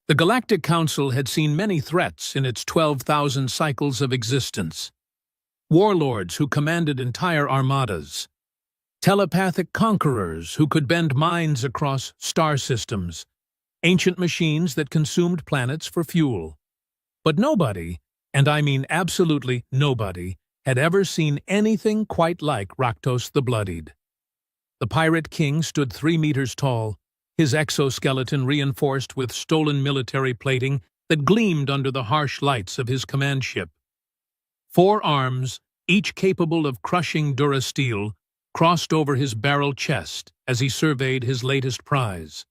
The Galactic Council had seen many threats in its 12,000 cycles of existence. Warlords who commanded entire armadas. Telepathic conquerors who could bend minds across star systems. Ancient machines that consumed planets for fuel. But nobody, and I mean absolutely nobody, had ever seen anything quite like Ruthless the Bloodied. The Pirate King stood 3 meters tall, his exoskeleton reinforced with stolen military plating that gleamed under the harsh lights of his command ship. 4 arms, each capable of crushing durasteel, crossed over his barrel chest as he surveyed his latest prize.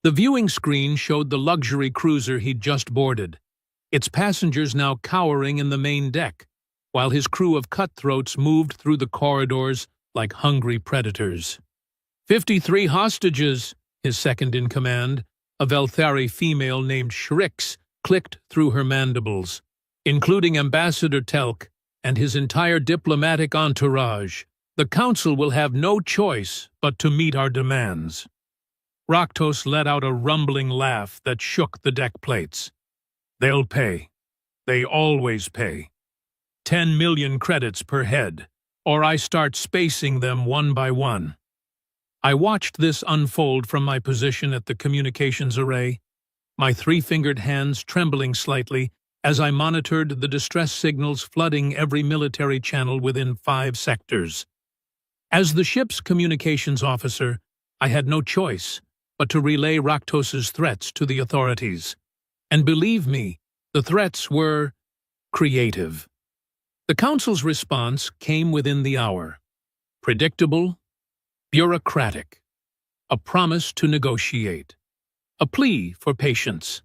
The viewing screen showed the luxury cruiser he'd just boarded, its passengers now cowering in the main deck, while his crew of cutthroats moved through the corridors like hungry predators. 53 hostages, his second-in-command, a Velthari female named Shrix, clicked through her mandibles, including Ambassador Telk and his entire diplomatic entourage. The Council will have no choice but to meet our demands. Ruthless let out a rumbling laugh that shook the deck plates. They'll pay. They always pay. 10 million credits per head, or I start spacing them one by one. I watched this unfold from my position at the communications array, my 3-fingered hands trembling slightly as I monitored the distress signals flooding every military channel within 5 sectors. As the ship's communications officer, I had no choice but to relay Ruthless's threats to the authorities. And believe me, the threats were creative. The Council's response came within the hour. Predictable, bureaucratic, a promise to negotiate, a plea for patience,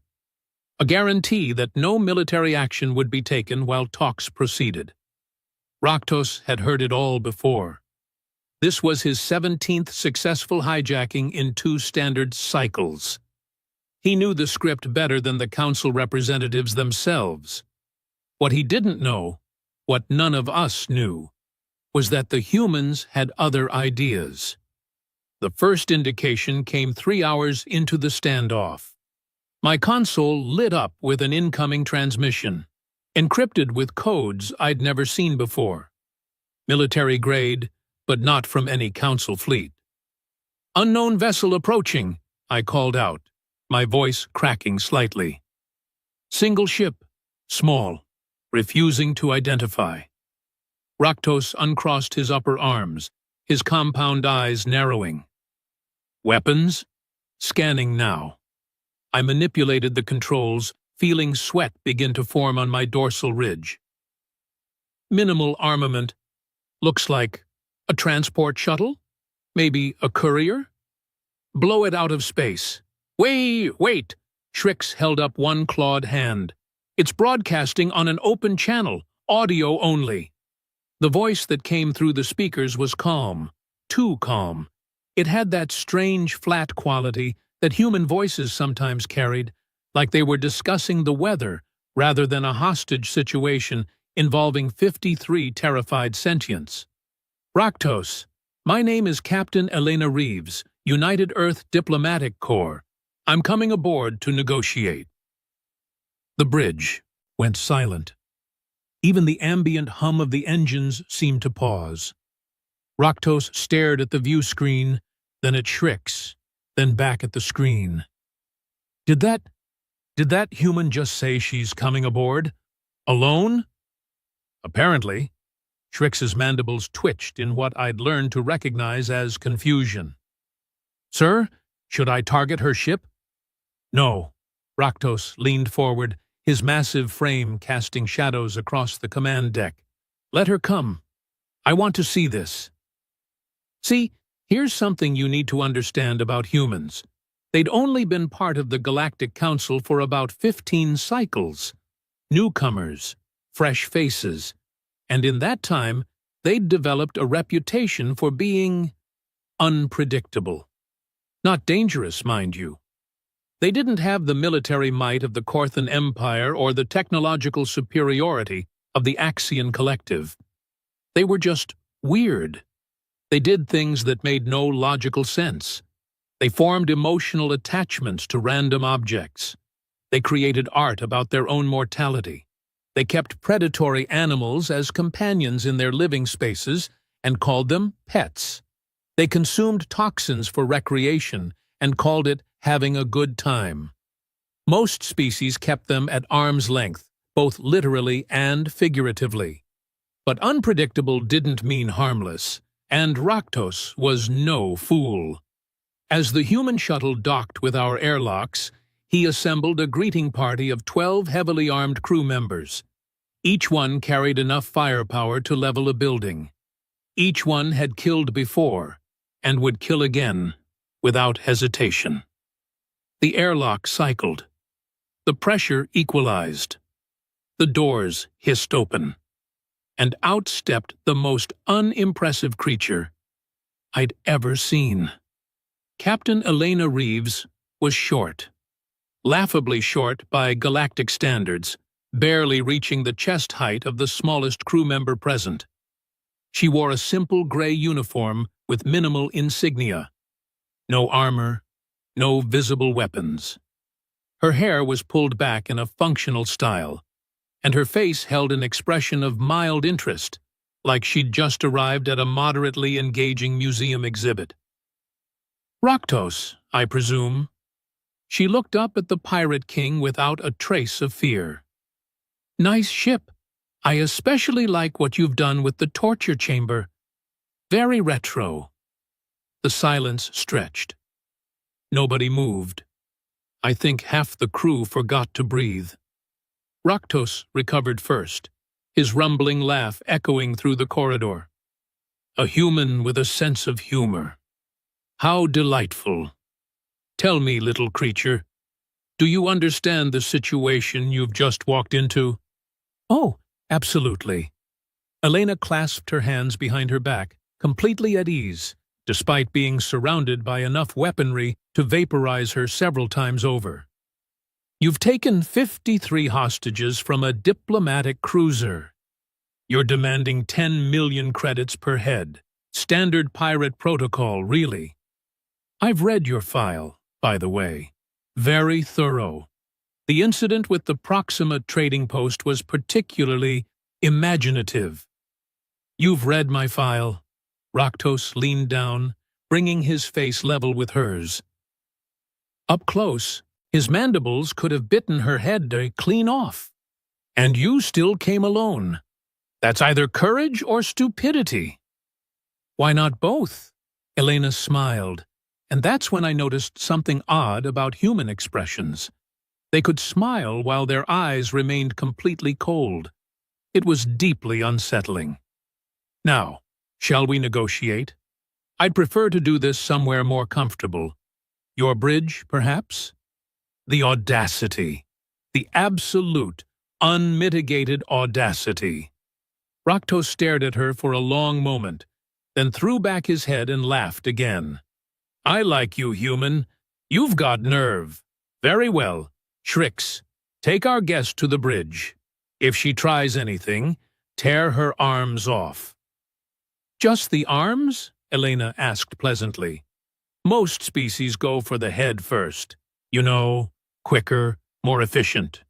a guarantee that no military action would be taken while talks proceeded. Ruthless had heard it all before. This was his 17th successful hijacking in 2 standard cycles. He knew the script better than the Council representatives themselves. What he didn't know, what none of us knew, was that the humans had other ideas. The first indication came 3 hours into the standoff. My console lit up with an incoming transmission, encrypted with codes I'd never seen before. Military grade, but not from any Council fleet. "Unknown vessel approaching," I called out, my voice cracking slightly. "Single ship, small, refusing to identify." Ruthless uncrossed his upper arms, his compound eyes narrowing. "Weapons? Scanning now." I manipulated the controls, feeling sweat begin to form on my dorsal ridge. "Minimal armament. Looks like a transport shuttle? Maybe a courier? Blow it out of space." Wait! Shrix held up one clawed hand. "It's broadcasting on an open channel, audio only." The voice that came through the speakers was calm, too calm. It had that strange, flat quality that human voices sometimes carried, like they were discussing the weather rather than a hostage situation involving 53 terrified sentients. "Ruthless, my name is Captain Elena Reeves, United Earth Diplomatic Corps. I'm coming aboard to negotiate." The bridge went silent. Even the ambient hum of the engines seemed to pause. Ruthless stared at the view screen, then at Shrix, then back at the screen. Did that human just say she's coming aboard? Alone? Apparently. Shrix's mandibles twitched in what I'd learned to recognize as confusion. "Sir, should I target her ship?" "No." Ruthless leaned forward, his massive frame casting shadows across the command deck. "Let her come. I want to see this." See, here's something you need to understand about humans. They'd only been part of the Galactic Council for about 15 cycles. Newcomers, fresh faces, and in that time, they'd developed a reputation for being unpredictable. Not dangerous, mind you. They didn't have the military might of the Corthan Empire or the technological superiority of the Axian Collective. They were just weird. They did things that made no logical sense. They formed emotional attachments to random objects. They created art about their own mortality. They kept predatory animals as companions in their living spaces and called them pets. They consumed toxins for recreation and called it having a good time. Most species kept them at arm's length, both literally and figuratively. But unpredictable didn't mean harmless, and Ruthless was no fool. As the human shuttle docked with our airlocks, he assembled a greeting party of 12 heavily armed crew members. Each one carried enough firepower to level a building. Each one had killed before, and would kill again, without hesitation. The airlock cycled. The pressure equalized. The doors hissed open. And out stepped the most unimpressive creature I'd ever seen. Captain Elena Reeves was short. Laughably short by galactic standards, barely reaching the chest height of the smallest crew member present. She wore a simple gray uniform with minimal insignia. No armor, no visible weapons. Her hair was pulled back in a functional style, and her face held an expression of mild interest, like she'd just arrived at a moderately engaging museum exhibit. Ruthless, I presume. She looked up at the Pirate King without a trace of fear. Nice ship. I especially like what you've done with the torture chamber. Very retro. The silence stretched. Nobody moved. I think half the crew forgot to breathe. Ruthless recovered first, his rumbling laugh echoing through the corridor. A human with a sense of humor. How delightful. Tell me, little creature, do you understand the situation you've just walked into? Oh, absolutely. Elena clasped her hands behind her back, completely at ease, despite being surrounded by enough weaponry to vaporize her several times over. You've taken 53 hostages from a diplomatic cruiser. You're demanding 10 million credits per head. Standard pirate protocol, really. I've read your file, by the way. Very thorough. The incident with the Proxima trading post was particularly imaginative. You've read my file. Ruthless leaned down, bringing his face level with hers. Up close, his mandibles could have bitten her head clean off. And you still came alone. That's either courage or stupidity. Why not both? Elena smiled, and that's when I noticed something odd about human expressions. They could smile while their eyes remained completely cold. It was deeply unsettling. Now, shall we negotiate? I'd prefer to do this somewhere more comfortable. Your bridge, perhaps? The audacity. The absolute, unmitigated audacity. Ruthless stared at her for a long moment, then threw back his head and laughed again. I like you, human. You've got nerve. Very well. Shrix, take our guest to the bridge. If she tries anything, tear her arms off. Just the arms? Elena asked pleasantly. Most species go for the head first. You know, quicker, more efficient.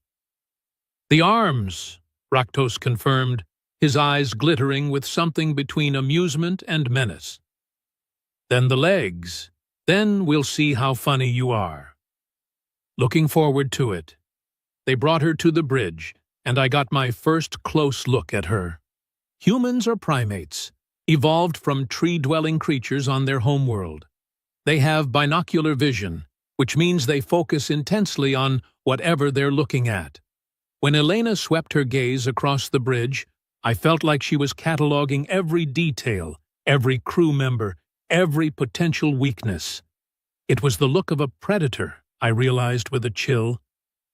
The arms, Ruthless confirmed, his eyes glittering with something between amusement and menace. Then the legs. Then we'll see how funny you are. Looking forward to it. They brought her to the bridge, and I got my first close look at her. Humans are primates, evolved from tree-dwelling creatures on their homeworld. They have binocular vision, which means they focus intensely on whatever they're looking at. When Elena swept her gaze across the bridge, I felt like she was cataloging every detail, every crew member, every potential weakness. It was the look of a predator, I realized with a chill.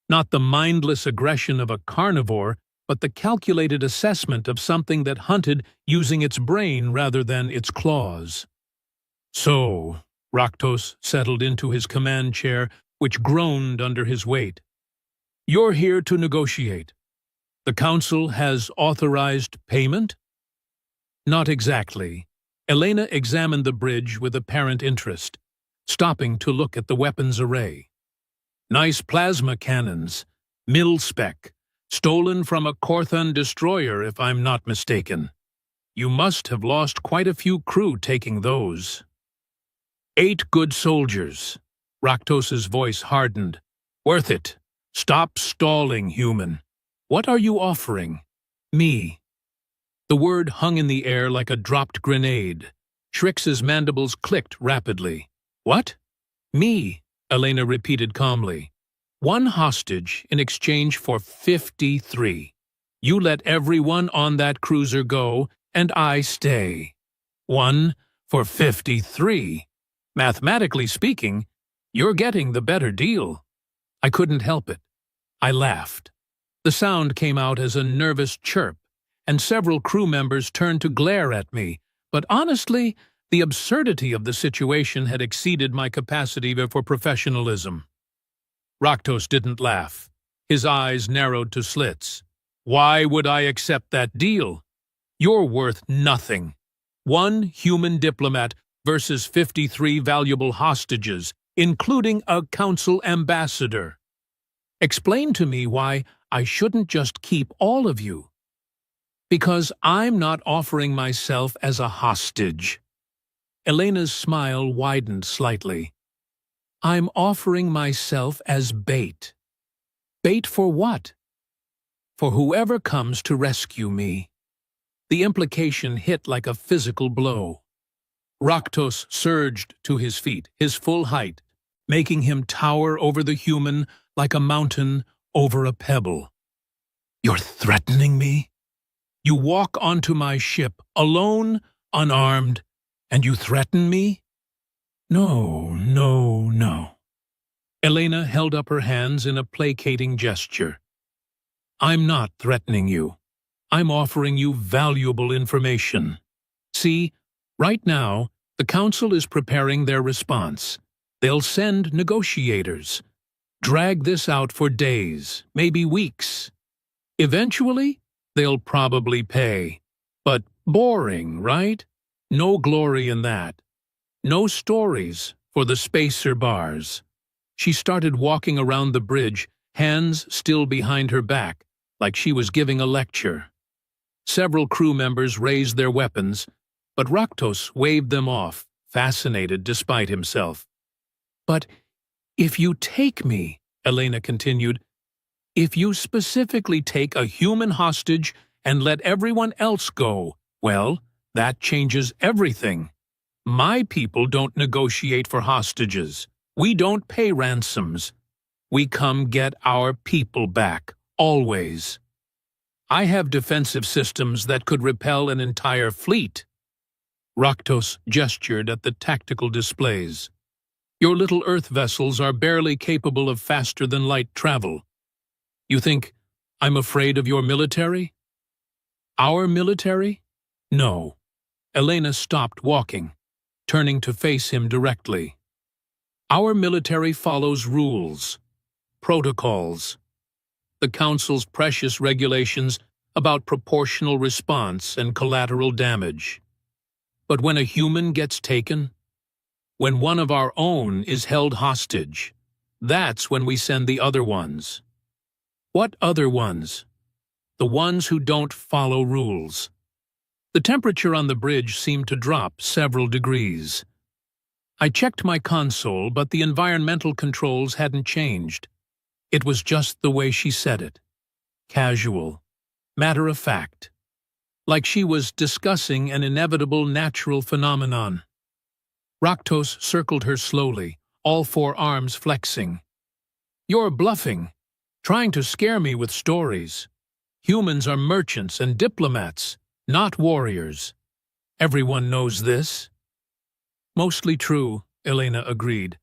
Not the mindless aggression of a carnivore, but the calculated assessment of something that hunted using its brain rather than its claws. So, Ruthless settled into his command chair, which groaned under his weight. You're here to negotiate. The Council has authorized payment? Not exactly. Elena examined the bridge with apparent interest, stopping to look at the weapons array. Nice plasma cannons, mil-spec, stolen from a Corthon destroyer if I'm not mistaken. You must have lost quite a few crew taking those. 8 good soldiers. Raktos' voice hardened. Worth it. Stop stalling, human. What are you offering? Me. The word hung in the air like a dropped grenade. Shrix's mandibles clicked rapidly. What? Me, Elena repeated calmly. 1 hostage in exchange for 53. You let everyone on that cruiser go, and I stay. 1 for 53. Mathematically speaking, you're getting the better deal. I couldn't help it. I laughed. The sound came out as a nervous chirp, and several crew members turned to glare at me, but honestly, the absurdity of the situation had exceeded my capacity for professionalism. Raktos didn't laugh. His eyes narrowed to slits. Why would I accept that deal? You're worth nothing. 1 human diplomat versus 53 valuable hostages, including a council ambassador. Explain to me why I shouldn't just keep all of you. Because I'm not offering myself as a hostage. Elena's smile widened slightly. I'm offering myself as bait. Bait for what? For whoever comes to rescue me. The implication hit like a physical blow. Raktos surged to his feet, his full height, making him tower over the human like a mountain over a pebble. You're threatening me? You walk onto my ship, alone, unarmed, and you threaten me? No, no, no. Elena held up her hands in a placating gesture. I'm not threatening you. I'm offering you valuable information. See, right now, the Council is preparing their response. They'll send negotiators. Drag this out for days, maybe weeks. Eventually, they'll probably pay. But boring, right? No glory in that. No stories for the spacer bars. She started walking around the bridge, hands still behind her back, like she was giving a lecture. Several crew members raised their weapons, but Raktos waved them off, fascinated despite himself. But if you take me, Elena continued, if you specifically take a human hostage and let everyone else go, well, that changes everything. My people don't negotiate for hostages. We don't pay ransoms. We come get our people back, always. I have defensive systems that could repel an entire fleet. Raktos gestured at the tactical displays. Your little Earth vessels are barely capable of faster-than-light travel. You think I'm afraid of your military? Our military? No. Elena stopped walking, turning to face him directly. Our military follows rules, protocols, the Council's precious regulations about proportional response and collateral damage. But when a human gets taken, when one of our own is held hostage, that's when we send the other ones. What other ones? The ones who don't follow rules. The temperature on the bridge seemed to drop several degrees. I checked my console, but the environmental controls hadn't changed. It was just the way she said it. Casual, matter-of-fact, like she was discussing an inevitable natural phenomenon. Raktos circled her slowly, all 4 arms flexing. You're bluffing, trying to scare me with stories. Humans are merchants and diplomats, not warriors. Everyone knows this. Mostly true, Elena agreed.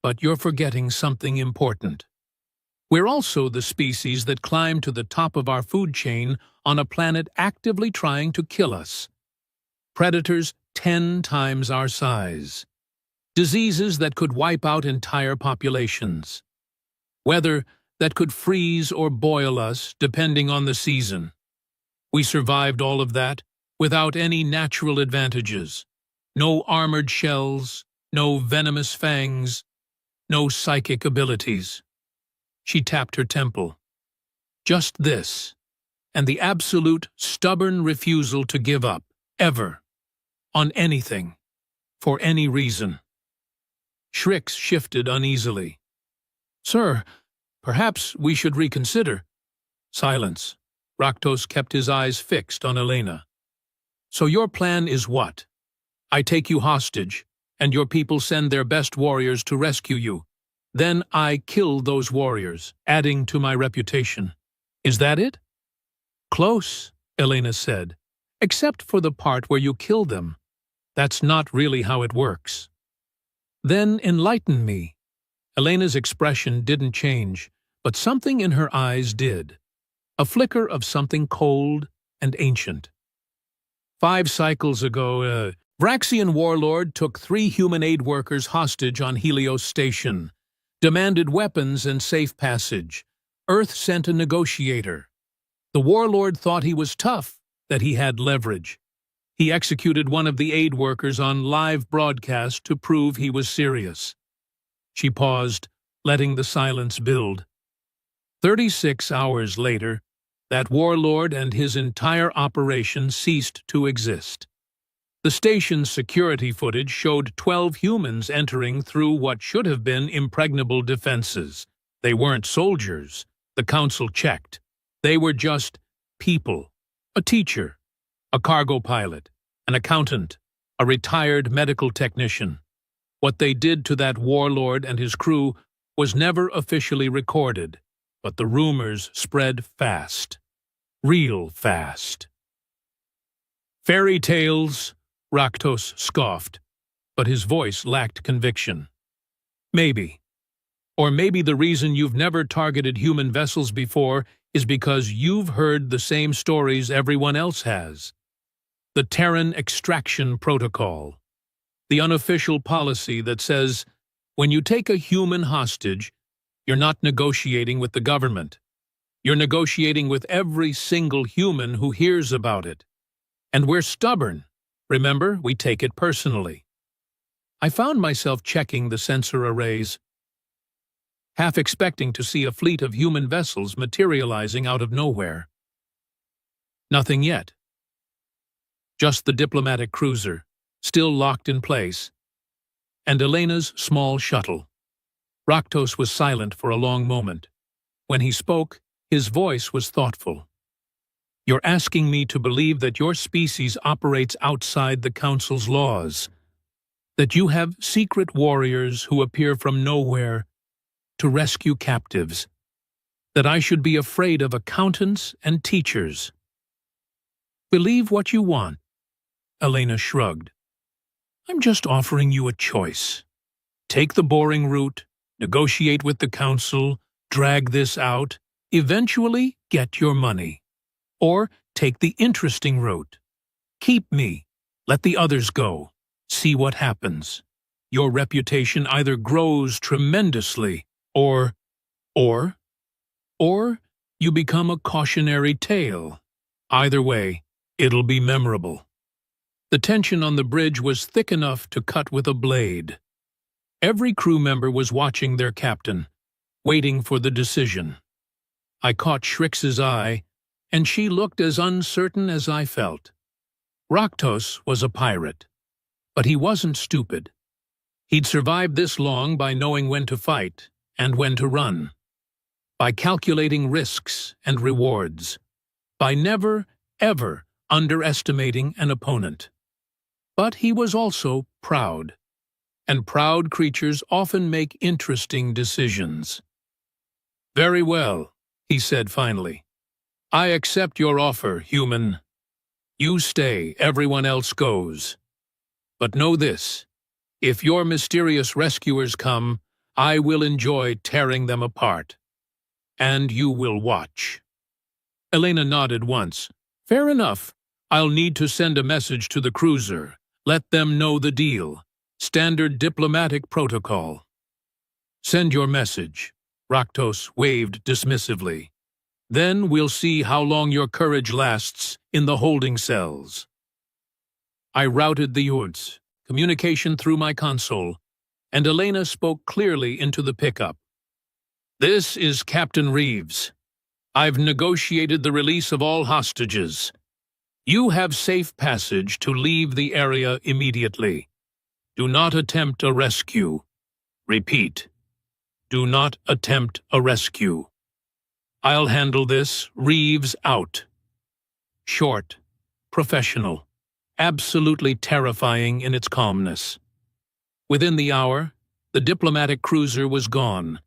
But you're forgetting something important. We're also the species that climb to the top of our food chain on a planet actively trying to kill us. Predators 10 times our size. Diseases that could wipe out entire populations. Weather that could freeze or boil us depending on the season. We survived all of that without any natural advantages. No armored shells, no venomous fangs, no psychic abilities. She tapped her temple. Just this, and the absolute, stubborn refusal to give up, ever, on anything, for any reason. Shrix shifted uneasily. "Sir, perhaps we should reconsider." Silence. Raktos kept his eyes fixed on Elena. "So your plan is what? I take you hostage, and your people send their best warriors to rescue you. Then I kill those warriors, adding to my reputation. Is that it?" "Close," Elena said, "except for the part where you kill them. That's not really how it works." "Then enlighten me." Elena's expression didn't change, but something in her eyes did. A flicker of something cold and ancient. 5 cycles ago, Vraxian warlord took 3 human aid workers hostage on Helios Station, demanded weapons and safe passage. Earth sent a negotiator. The warlord thought he was tough, that he had leverage. He executed one of the aid workers on live broadcast to prove he was serious. She paused, letting the silence build. 36 hours later, that warlord and his entire operation ceased to exist. The station's security footage showed 12 humans entering through what should have been impregnable defenses. They weren't soldiers, the council checked. They were just people. A teacher, a cargo pilot, an accountant, a retired medical technician. What they did to that warlord and his crew was never officially recorded, but the rumors spread fast. Real fast. "Fairy tales," Raktos scoffed, but his voice lacked conviction. "Maybe. Or maybe the reason you've never targeted human vessels before is because you've heard the same stories everyone else has. The Terran Extraction Protocol. The unofficial policy that says, when you take a human hostage, you're not negotiating with the government. You're negotiating with every single human who hears about it. And we're stubborn. Remember, we take it personally." I found myself checking the sensor arrays, half expecting to see a fleet of human vessels materializing out of nowhere. Nothing yet. Just the diplomatic cruiser, still locked in place, and Elena's small shuttle. Raktos was silent for a long moment. When he spoke, his voice was thoughtful. "You're asking me to believe that your species operates outside the Council's laws, that you have secret warriors who appear from nowhere to rescue captives, that I should be afraid of accountants and teachers." "Believe what you want," Elena shrugged. "I'm just offering you a choice. Take the boring route, negotiate with the Council, drag this out, eventually get your money. Or take the interesting route. Keep me, let the others go, see what happens. Your reputation either grows tremendously, or you become a cautionary tale. Either way, it'll be memorable." The tension on the bridge was thick enough to cut with a blade. Every crew member was watching their captain, waiting for the decision. I caught Shrix's eye, and she looked as uncertain as I felt. Raktos was a pirate, but he wasn't stupid. He'd survived this long by knowing when to fight and when to run, by calculating risks and rewards, by never, ever underestimating an opponent. But he was also proud, and proud creatures often make interesting decisions. "Very well," he said finally. "I accept your offer, human. You stay, everyone else goes. But know this, if your mysterious rescuers come, I will enjoy tearing them apart. And you will watch." Elena nodded once. "Fair enough. I'll need to send a message to the cruiser. Let them know the deal. Standard diplomatic protocol." "Send your message," Raktos waved dismissively. "Then we'll see how long your courage lasts in the holding cells." I routed the URTS, communication through my console, and Elena spoke clearly into the pickup. This is Captain Reeves. I've negotiated the release of all hostages. You have safe passage to leave the area immediately. Do not attempt a rescue. Repeat. Do not attempt a rescue. I'll handle this. Reeves out. Short, professional, absolutely terrifying in its calmness. Within the hour, the diplomatic cruiser was gone,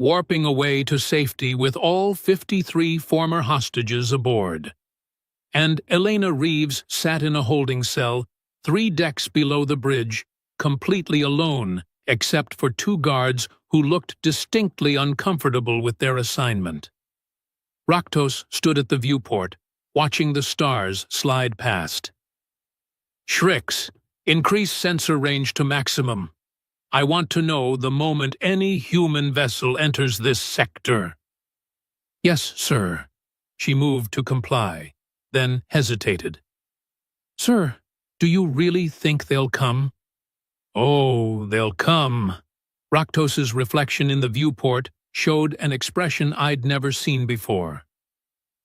warping away to safety with all 53 former hostages aboard. And Elena Reeves sat in a holding cell 3 decks below the bridge, completely alone, except for 2 guards who looked distinctly uncomfortable with their assignment. Ruthless stood at the viewport, watching the stars slide past. Shrix, increase sensor range to maximum. I want to know the moment any human vessel enters this sector. Yes, sir. She moved to comply, then hesitated. Sir, do you really think they'll come? Oh, they'll come. Ruthless's reflection in the viewport showed an expression I'd never seen before.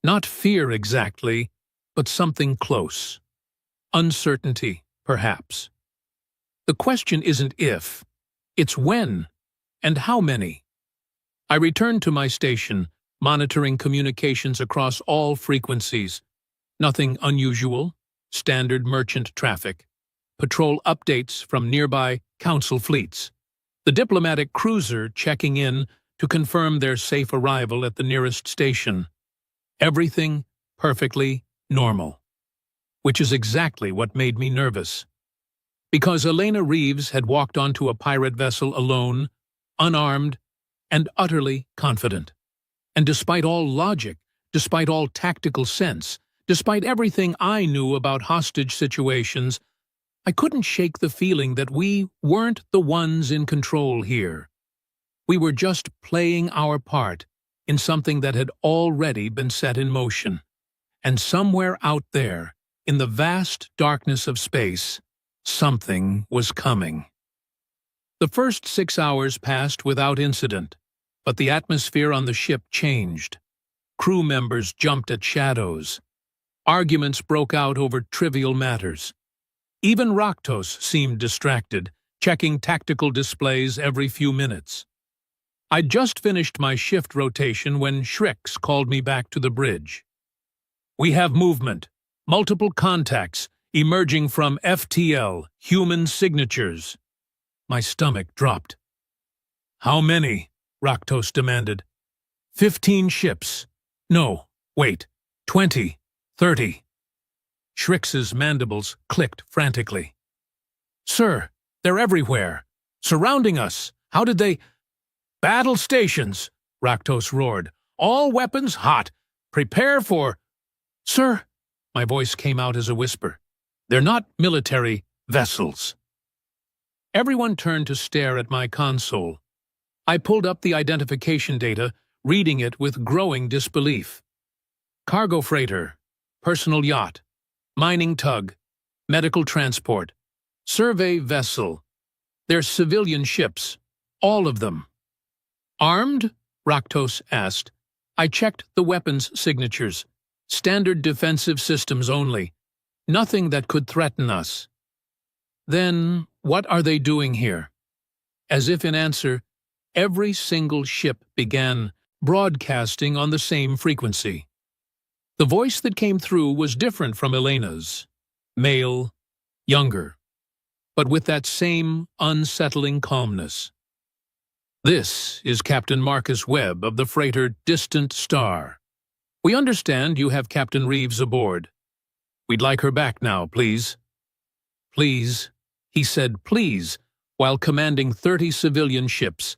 Not fear exactly, but something close. Uncertainty, perhaps. The question isn't if, it's when, and how many. I returned to my station, monitoring communications across all frequencies. Nothing unusual, standard merchant traffic. Patrol updates from nearby council fleets. The diplomatic cruiser checking in to confirm their safe arrival at the nearest station. Everything perfectly normal. Which is exactly what made me nervous. Because Elena Reeves had walked onto a pirate vessel alone, unarmed, and utterly confident. And despite all logic, despite all tactical sense, despite everything I knew about hostage situations, I couldn't shake the feeling that we weren't the ones in control here. We were just playing our part in something that had already been set in motion. And somewhere out there, in the vast darkness of space, something was coming. The first 6 hours passed without incident, but the atmosphere on the ship changed. Crew members jumped at shadows. Arguments broke out over trivial matters. Even Ruthless seemed distracted, checking tactical displays every few minutes. I'd just finished my shift rotation when Shrix called me back to the bridge. We have movement, multiple contacts, emerging from FTL, human signatures. My stomach dropped. How many? Ruthless demanded. 15 ships. No, wait, 20, 30. Shrix's mandibles clicked frantically. Sir, they're everywhere. Surrounding us. How did they— Battle stations, Ruthless roared. All weapons hot. Prepare for— Sir, my voice came out as a whisper. They're not military vessels. Everyone turned to stare at my console. I pulled up the identification data, reading it with growing disbelief. Cargo freighter, personal yacht, mining tug, medical transport, survey vessel. They're civilian ships, all of them. Armed? Ruthless asked. I checked the weapons signatures. Standard defensive systems only. Nothing that could threaten us. Then, what are they doing here? As if in answer, every single ship began broadcasting on the same frequency. The voice that came through was different from Elena's. Male, younger, but with that same unsettling calmness. This is Captain Marcus Webb of the freighter Distant Star. We understand you have Captain Reeves aboard. We'd like her back now, please. Please, he said please, while commanding 30 civilian ships,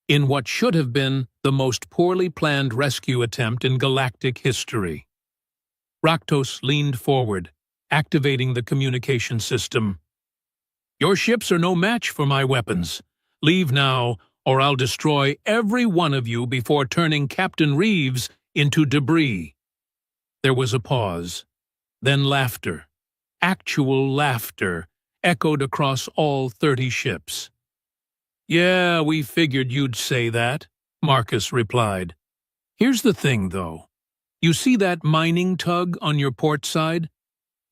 in what should have been the most poorly planned rescue attempt in galactic history. Ruthless leaned forward, activating the communication system. Your ships are no match for my weapons. Leave now, or I'll destroy every one of you before turning Captain Reeves into debris. There was a pause. Then laughter, actual laughter, echoed across all 30 ships. Yeah, we figured you'd say that. Marcus replied. Here's the thing, though. You see that mining tug on your port side?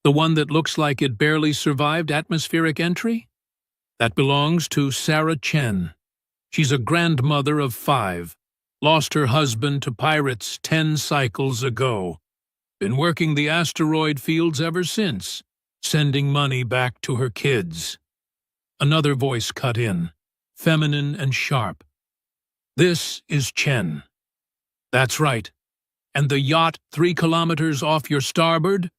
The one that looks like it barely survived atmospheric entry? That belongs to Sarah Chen. She's a grandmother of 5. Lost her husband to pirates 10 cycles ago. Been working the asteroid fields ever since, sending money back to her kids. Another voice cut in, feminine and sharp. This is Chen. That's right. And the yacht 3 kilometers off your starboard?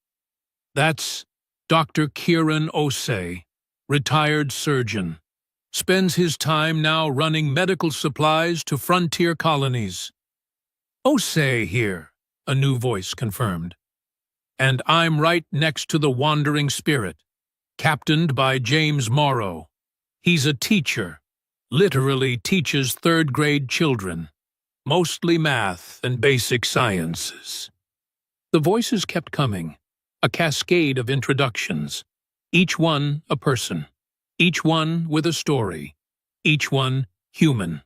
That's Dr. Kieran Osei, retired surgeon. Spends his time now running medical supplies to frontier colonies. Osei here, a new voice confirmed. And I'm right next to the Wandering Spirit, captained by James Morrow. He's a teacher, literally teaches 3rd-grade children, mostly math and basic sciences. The voices kept coming, a cascade of introductions, each one a person, each one with a story, each one human.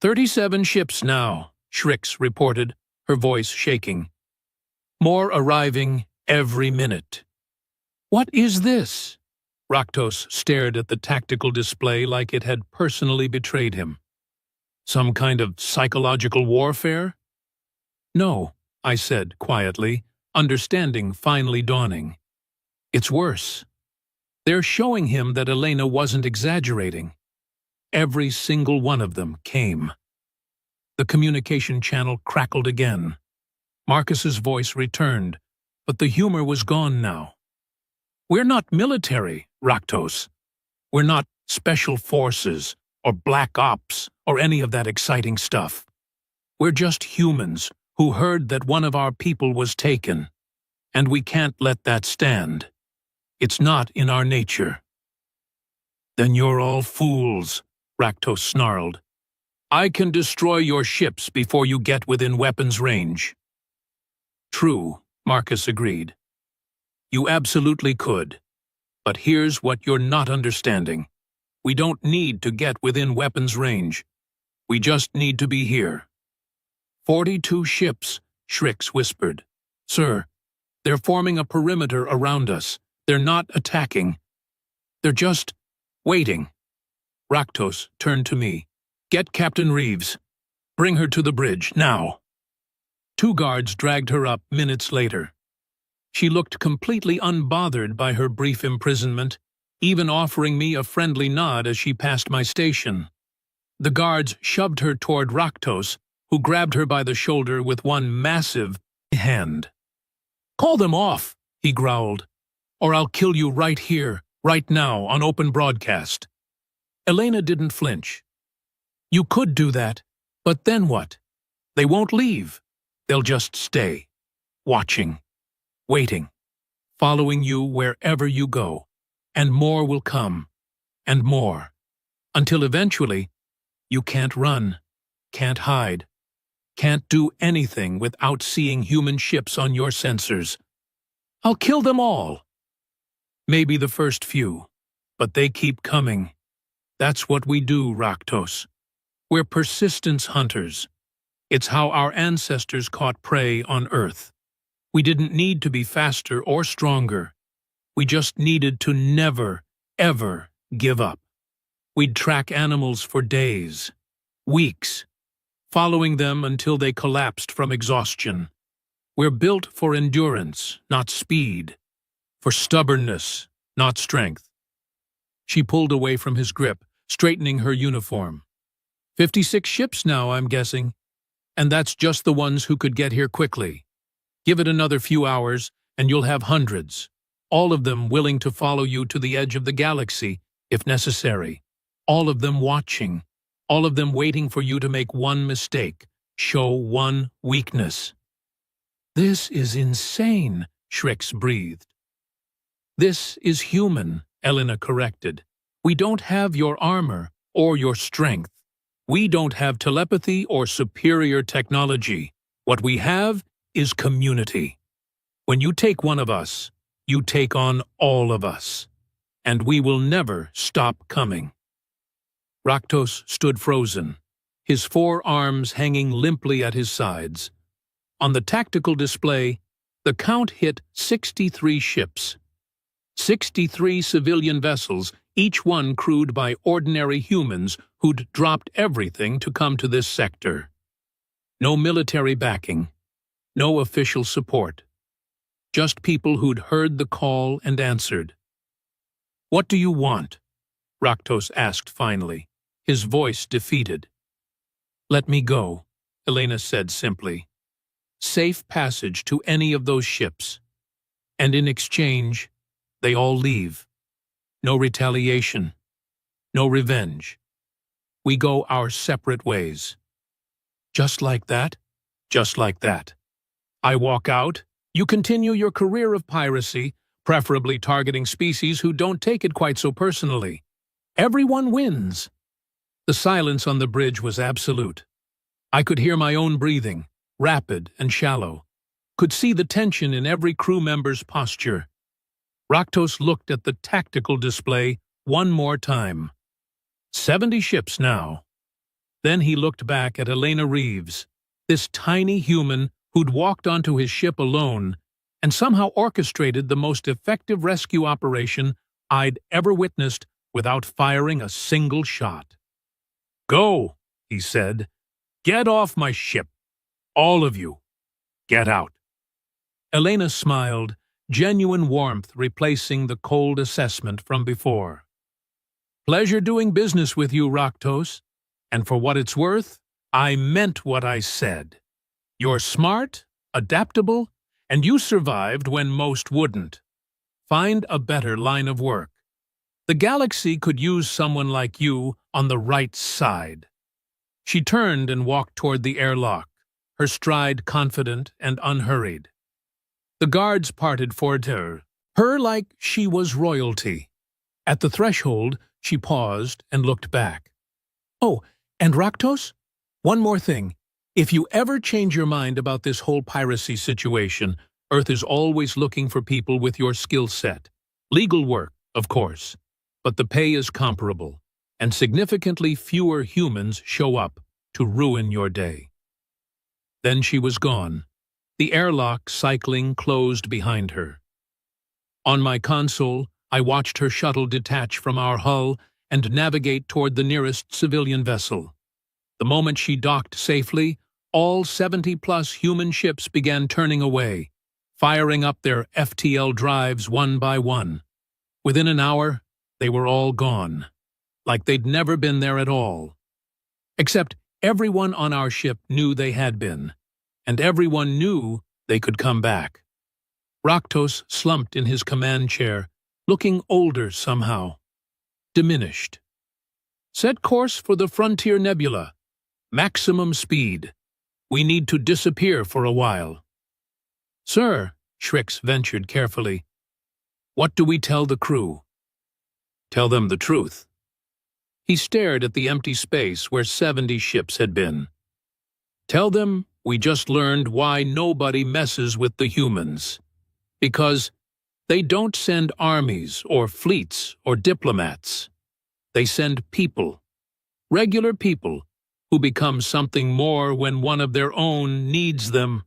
37 ships now, Shrix reported, her voice shaking. More arriving every minute. What is this? Raktos stared at the tactical display like it had personally betrayed him. Some kind of psychological warfare? No, I said quietly, understanding finally dawning. It's worse. They're showing him that Elena wasn't exaggerating. Every single one of them came. The communication channel crackled again. Marcus's voice returned, but the humor was gone now. We're not military, Raktos. We're not special forces or black ops or any of that exciting stuff. We're just humans who heard that one of our people was taken, and we can't let that stand. It's not in our nature. Then you're all fools, Raktos snarled. I can destroy your ships before you get within weapons range. True, Marcus agreed. You absolutely could. But here's what you're not understanding. We don't need to get within weapons range. We just need to be here. 42 ships, Shrix whispered. Sir, they're forming a perimeter around us. They're not attacking. They're just waiting. Raktos turned to me. Get Captain Reeves. Bring her to the bridge, now. 2 guards dragged her up minutes later. She looked completely unbothered by her brief imprisonment, even offering me a friendly nod as she passed my station. The guards shoved her toward Raktos, who grabbed her by the shoulder with one massive hand. Call them off, he growled, or I'll kill you right here, right now, on open broadcast. Elena didn't flinch. You could do that, but then what? They won't leave. They'll just stay, watching, waiting, following you wherever you go, and more will come, and more, until eventually you can't run, can't hide, can't do anything without seeing human ships on your sensors. I'll kill them all. Maybe the first few, but they keep coming. That's what we do, Raktos. We're persistence hunters. It's how our ancestors caught prey on Earth. We didn't need to be faster or stronger. We just needed to never, ever give up. We'd track animals for days, weeks, following them until they collapsed from exhaustion. We're built for endurance, not speed, for stubbornness, not strength. She pulled away from his grip, straightening her uniform. 56 ships now, I'm guessing. And that's just the ones who could get here quickly. Give it another few hours, and you'll have hundreds, all of them willing to follow you to the edge of the galaxy, if necessary. All of them watching, all of them waiting for you to make one mistake, show one weakness. This is insane, Shrix breathed. This is human, Elena corrected. We don't have your armor or your strength. We don't have telepathy or superior technology. What we have is community. When you take one of us, you take on all of us. And we will never stop coming. Raktos stood frozen, his 4 arms hanging limply at his sides. On the tactical display, the count hit 63 ships. 63 civilian vessels, each one crewed by ordinary humans who'd dropped everything to come to this sector. No military backing, no official support. Just people who'd heard the call and answered. "What do you want?" Raktos asked finally, his voice defeated. "Let me go," Elena said simply. "Safe passage to any of those ships. And in exchange, they all leave. No retaliation. No revenge. We go our separate ways." "Just like that?" "Just like that. I walk out, you continue your career of piracy, preferably targeting species who don't take it quite so personally. Everyone wins." The silence on the bridge was absolute. I could hear my own breathing, rapid and shallow, could see the tension in every crew member's posture. Raktos looked at the tactical display one more time. 70 ships now. Then he looked back at Elena Reeves, this tiny human who'd walked onto his ship alone and somehow orchestrated the most effective rescue operation I'd ever witnessed without firing a single shot. "Go," he said. "Get off my ship. All of you. Get out." Elena smiled, genuine warmth replacing the cold assessment from before. "Pleasure doing business with you, Raktos. And for what it's worth, I meant what I said. You're smart, adaptable, and you survived when most wouldn't. Find a better line of work. The galaxy could use someone like you on the right side." She turned and walked toward the airlock, her stride confident and unhurried. The guards parted for her like she was royalty. At the threshold, she paused and looked back. "Oh, and Raktos? One more thing. If you ever change your mind about this whole piracy situation, Earth is always looking for people with your skill set. Legal work, of course, but the pay is comparable, and significantly fewer humans show up to ruin your day." Then she was gone, the airlock cycling closed behind her. On my console, I watched her shuttle detach from our hull and navigate toward the nearest civilian vessel. The moment she docked safely, all 70-plus human ships began turning away, firing up their FTL drives one by one. Within an hour, they were all gone, like they'd never been there at all. Except everyone on our ship knew they had been, and everyone knew they could come back. Raktos slumped in his command chair, looking older somehow, diminished. "Set course for the Frontier Nebula. Maximum speed. We need to disappear for a while." "Sir," Shrix ventured carefully, "what do we tell the crew?" "Tell them the truth." He stared at the empty space where 70 ships had been. "Tell them we just learned why nobody messes with the humans. Because they don't send armies or fleets or diplomats. They send people. Regular people who become something more when one of their own needs them."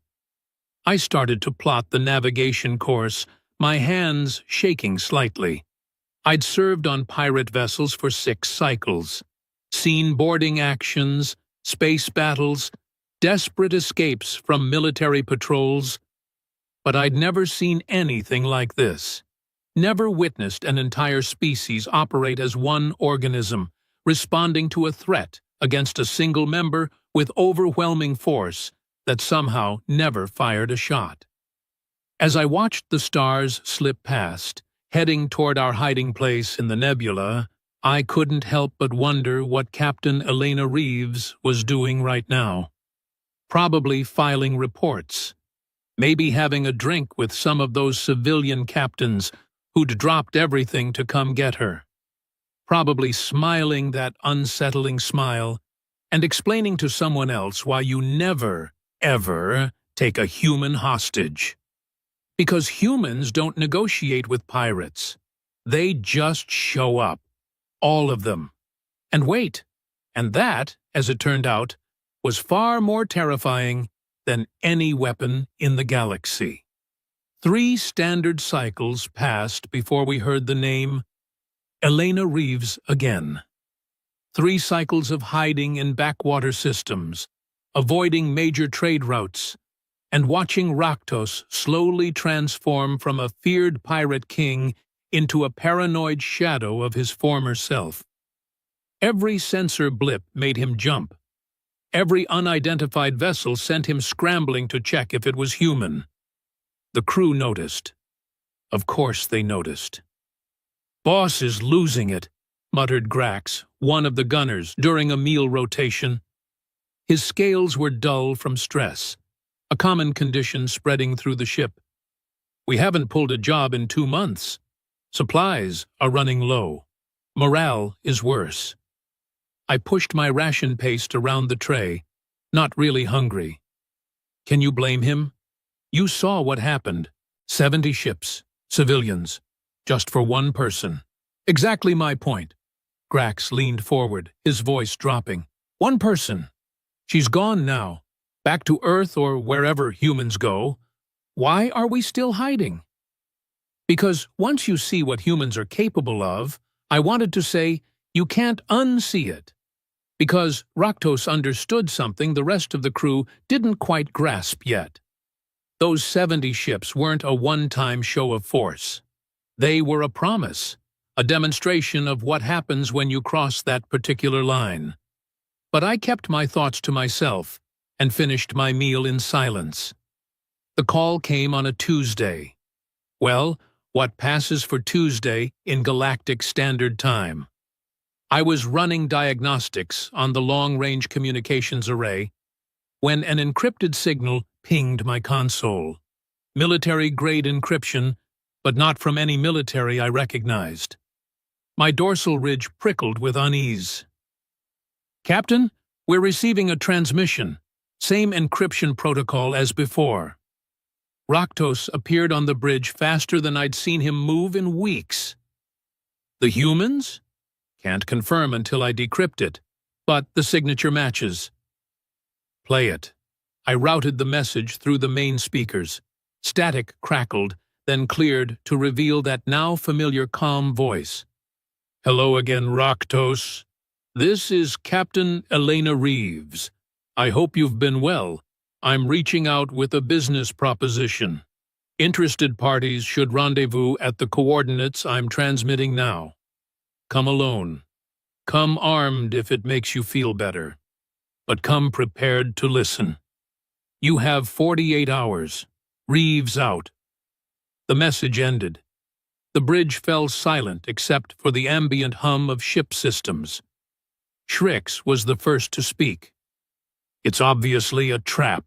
I started to plot the navigation course, my hands shaking slightly. I'd served on pirate vessels for 6 cycles, seen boarding actions, space battles, desperate escapes from military patrols, but I'd never seen anything like this. Never witnessed an entire species operate as one organism, responding to a threat against a single member with overwhelming force that somehow never fired a shot. As I watched the stars slip past, heading toward our hiding place in the nebula, I couldn't help but wonder what Captain Elena Reeves was doing right now. Probably filing reports. Maybe having a drink with some of those civilian captains who'd dropped everything to come get her. Probably smiling that unsettling smile and explaining to someone else why you never, ever take a human hostage. Because humans don't negotiate with pirates. They just show up. All of them. And wait. And that, as it turned out, was far more terrifying than any weapon in the galaxy. 3 standard cycles passed before we heard the name Elena Reeves again. 3 cycles of hiding in backwater systems, avoiding major trade routes, and watching Raktos slowly transform from a feared pirate king into a paranoid shadow of his former self. Every sensor blip made him jump. Every unidentified vessel sent him scrambling to check if it was human. The crew noticed. Of course they noticed. "Boss is losing it," muttered Grax, one of the gunners, during a meal rotation. His scales were dull from stress, a common condition spreading through the ship. "We haven't pulled a job in 2 months. Supplies are running low. Morale is worse." I pushed my ration paste around the tray, not really hungry. Can you blame him? You saw what happened. 70 ships, civilians, just for one person. Exactly my point. Grax leaned forward, his voice dropping. One person. She's gone now, back to Earth or wherever humans go. Why are we still hiding? Because once you see what humans are capable of, I wanted to say, you can't unsee it. Because Raktos understood something the rest of the crew didn't quite grasp yet. Those 70 ships weren't a one-time show of force. They were a promise, a demonstration of what happens when you cross that particular line. But I kept my thoughts to myself and finished my meal in silence. The call came on a Tuesday. Well, what passes for Tuesday in Galactic Standard Time. I was running diagnostics on the long-range communications array when an encrypted signal pinged my console. Military-grade encryption, but not from any military I recognized. My dorsal ridge prickled with unease. "Captain, we're receiving a transmission. Same encryption protocol as before." Raktos appeared on the bridge faster than I'd seen him move in weeks. "The humans? Can't confirm until I decrypt it, but the signature matches." "Play it." I routed the message through the main speakers. Static crackled, then cleared to reveal that now familiar calm voice. "Hello again, Raktos. This is Captain Elena Reeves. I hope you've been well. I'm reaching out with a business proposition. Interested parties should rendezvous at the coordinates I'm transmitting now. Come alone. Come armed if it makes you feel better. But come prepared to listen. You have 48 hours. Reeves out." The message ended. The bridge fell silent except for the ambient hum of ship systems. Shrix was the first to speak. "It's obviously a trap."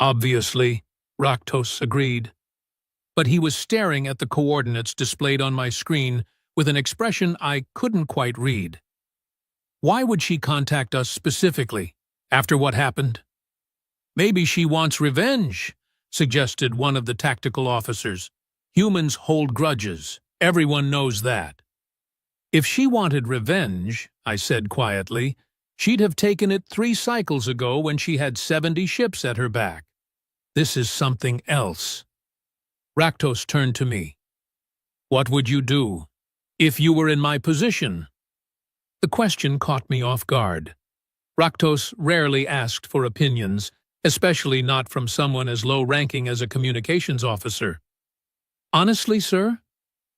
"Obviously," Raktos agreed. But he was staring at the coordinates displayed on my screen with an expression I couldn't quite read. Why would she contact us specifically, after what happened? "Maybe she wants revenge," suggested one of the tactical officers. "Humans hold grudges. Everyone knows that." "If she wanted revenge," I said quietly, "she'd have taken it 3 cycles ago when she had 70 ships at her back. This is something else." Raktos turned to me. "What would you do if you were in my position?" The question caught me off guard. Raktos rarely asked for opinions, especially not from someone as low-ranking as a communications officer. "Honestly, sir,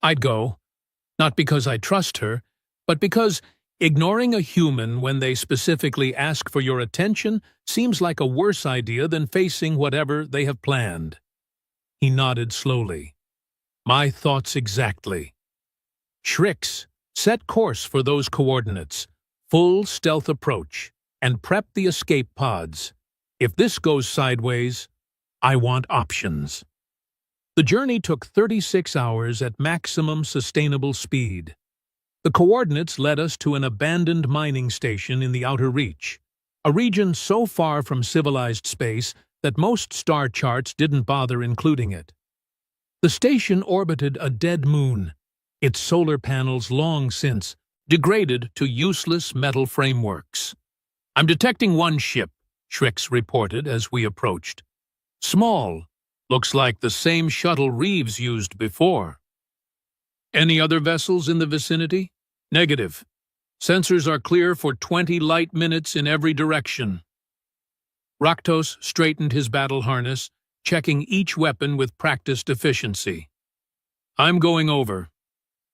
I'd go. Not because I trust her, but because ignoring a human when they specifically ask for your attention seems like a worse idea than facing whatever they have planned." He nodded slowly. "My thoughts exactly. Shrix, set course for those coordinates, full stealth approach, and prep the escape pods. If this goes sideways, I want options." The journey took 36 hours at maximum sustainable speed. The coordinates led us to an abandoned mining station in the Outer Reach, a region so far from civilized space that most star charts didn't bother including it. The station orbited a dead moon, its solar panels long since degraded to useless metal frameworks. I'm detecting one ship, Shrix reported as we approached. Small. Looks like the same shuttle Reeves used before. Any other vessels in the vicinity? Negative. Sensors are clear for 20 light minutes in every direction. Raktos straightened his battle harness, checking each weapon with practiced efficiency. I'm going over.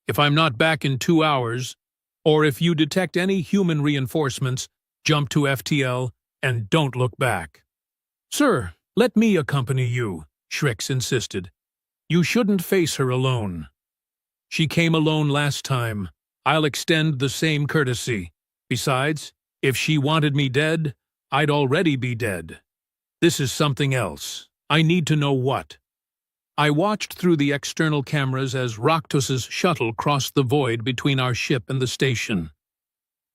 If I'm not back in 2 hours, or if you detect any human reinforcements, jump to FTL and don't look back. Sir, let me accompany you, Shrix insisted. You shouldn't face her alone. She came alone last time. I'll extend the same courtesy. Besides, if she wanted me dead, I'd already be dead. This is something else. I need to know what. I watched through the external cameras as Raktos's shuttle crossed the void between our ship and the station.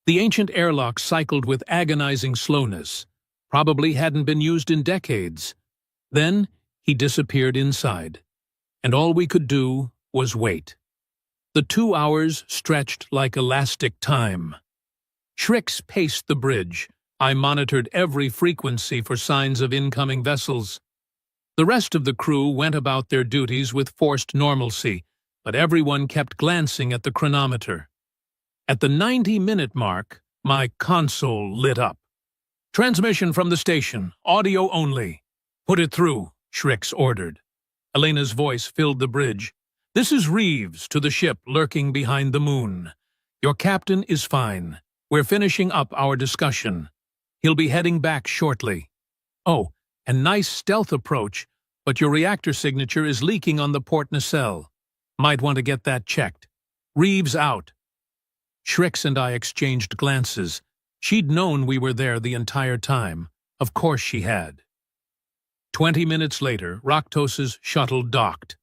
The ancient airlock cycled with agonizing slowness. Probably hadn't been used in decades. Then he disappeared inside, and all we could do was wait. The 2 hours stretched like elastic time. Shrix paced the bridge. I monitored every frequency for signs of incoming vessels. The rest of the crew went about their duties with forced normalcy, but everyone kept glancing at the chronometer. At the 90-minute mark, my console lit up. Transmission from the station, audio only. Put it through, Shrix ordered. Elena's voice filled the bridge. This is Reeves to the ship lurking behind the moon. Your captain is fine. We're finishing up our discussion. He'll be heading back shortly. Oh, a nice stealth approach, but your reactor signature is leaking on the port nacelle. Might want to get that checked. Reeves out. Shrix and I exchanged glances. She'd known we were there the entire time. Of course she had. 20 minutes later, Raktos's shuttle docked.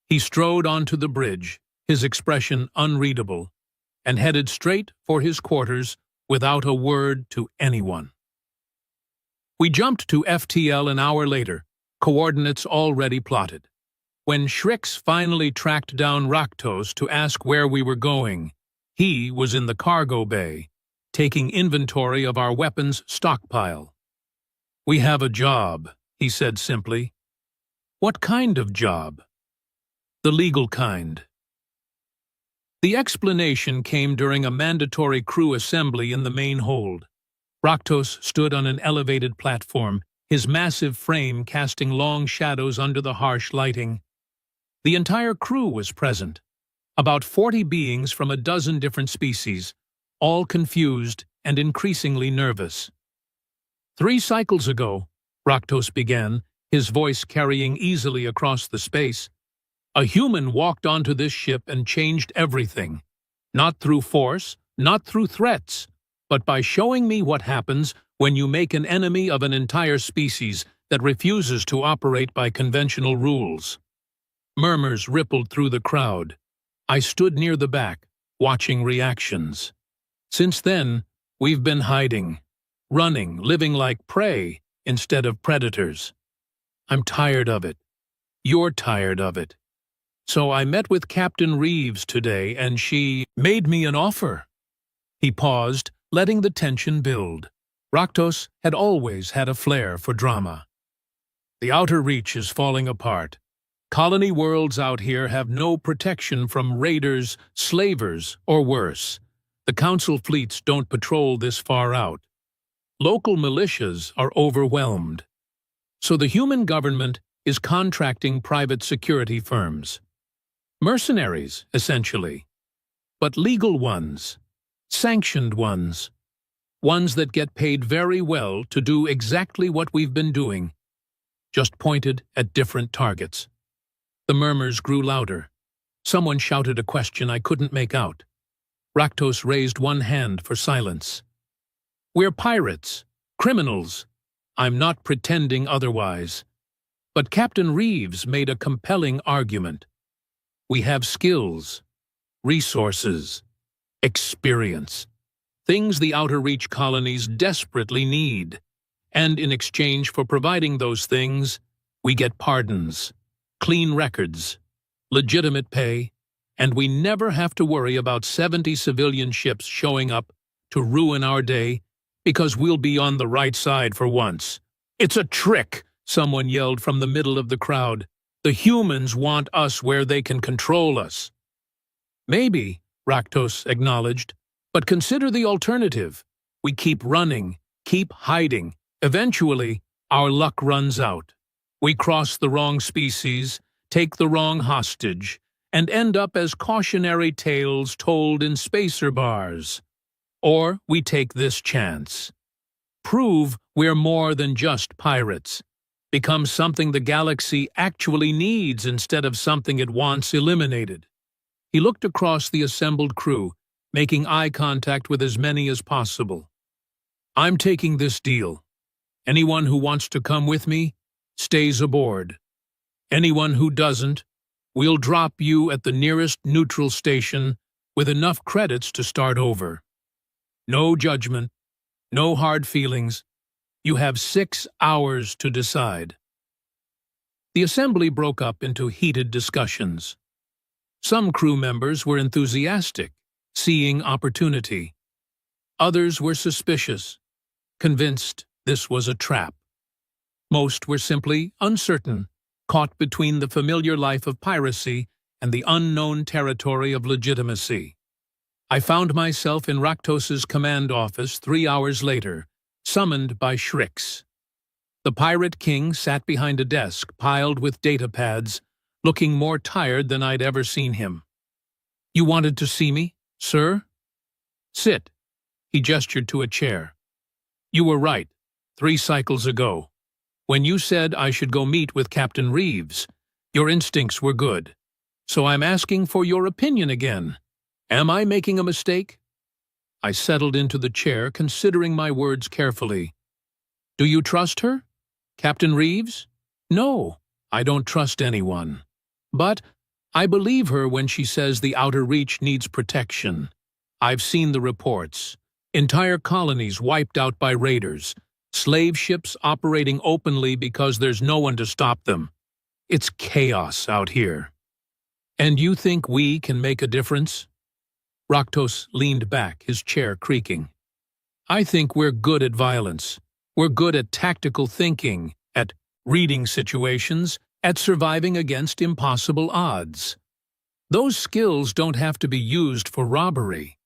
He strode onto the bridge, his expression unreadable, and headed straight for his quarters without a word to anyone. We jumped to FTL an hour later, coordinates already plotted. When Shrix finally tracked down Raktos to ask where we were going, he was in the cargo bay, taking inventory of our weapons stockpile. We have a job, he said simply. What kind of job? The legal kind. The explanation came during a mandatory crew assembly in the main hold. Raktos stood on an elevated platform, his massive frame casting long shadows under the harsh lighting. The entire crew was present, about 40 beings from a dozen different species, all confused and increasingly nervous. 3 cycles ago, Raktos began, his voice carrying easily across the space, a human walked onto this ship and changed everything. Not through force, not through threats, but by showing me what happens when you make an enemy of an entire species that refuses to operate by conventional rules. Murmurs rippled through the crowd. I stood near the back, watching reactions. Since then, we've been hiding, running, living like prey instead of predators. I'm tired of it. You're tired of it. So I met with Captain Reeves today, and she made me an offer. He paused, letting the tension build. Raktos had always had a flair for drama. The outer reach is falling apart. Colony worlds out here have no protection from raiders, slavers, or worse. The council fleets don't patrol this far out. Local militias are overwhelmed. So the human government is contracting private security firms. Mercenaries, essentially. But legal ones. Sanctioned ones. Ones that get paid very well to do exactly what we've been doing, just pointed at different targets. The murmurs grew louder. Someone shouted a question I couldn't make out. Raktos raised one hand for silence. We're pirates, criminals. I'm not pretending otherwise. But Captain Reeves made a compelling argument. We have skills, resources, experience, things the outer reach colonies desperately need. And in exchange for providing those things, we get pardons, clean records, legitimate pay, and we never have to worry about 70 civilian ships showing up to ruin our day Because we'll be on the right side for once. It's a trick, someone yelled from the middle of the crowd. The humans want us where they can control us. Maybe, Raktos acknowledged, but consider the alternative. We keep running, keep hiding. Eventually, our luck runs out. We cross the wrong species, take the wrong hostage, and end up as cautionary tales told in spacer bars. Or we take this chance. Prove we're more than just pirates. Become something the galaxy actually needs instead of something it wants eliminated. He looked across the assembled crew, making eye contact with as many as possible. I'm taking this deal. Anyone who wants to come with me stays aboard. Anyone who doesn't, we'll drop you at the nearest neutral station with enough credits to start over. No judgment, no hard feelings. You have 6 hours to decide. The assembly broke up into heated discussions. Some crew members were enthusiastic, seeing opportunity. Others were suspicious, convinced this was a trap. Most were simply uncertain, caught between the familiar life of piracy and the unknown territory of legitimacy. I found myself in Raktos's command office 3 hours later, summoned by Shrix. The Pirate King sat behind a desk piled with data pads, looking more tired than I'd ever seen him. You wanted to see me, sir? Sit. He gestured to a chair. You were right, 3 cycles ago. When you said I should go meet with Captain Reeves, your instincts were good. So I'm asking for your opinion again. Am I making a mistake? I settled into the chair, considering my words carefully. Do you trust her? Captain Reeves? No, I don't trust anyone. But I believe her when she says the Outer Reach needs protection. I've seen the reports. Entire colonies wiped out by raiders. Slave ships operating openly because there's no one to stop them. It's chaos out here. And you think we can make a difference? Raktos leaned back, his chair creaking. I think we're good at violence. We're good at tactical thinking, at reading situations, at surviving against impossible odds. Those skills don't have to be used for robbery.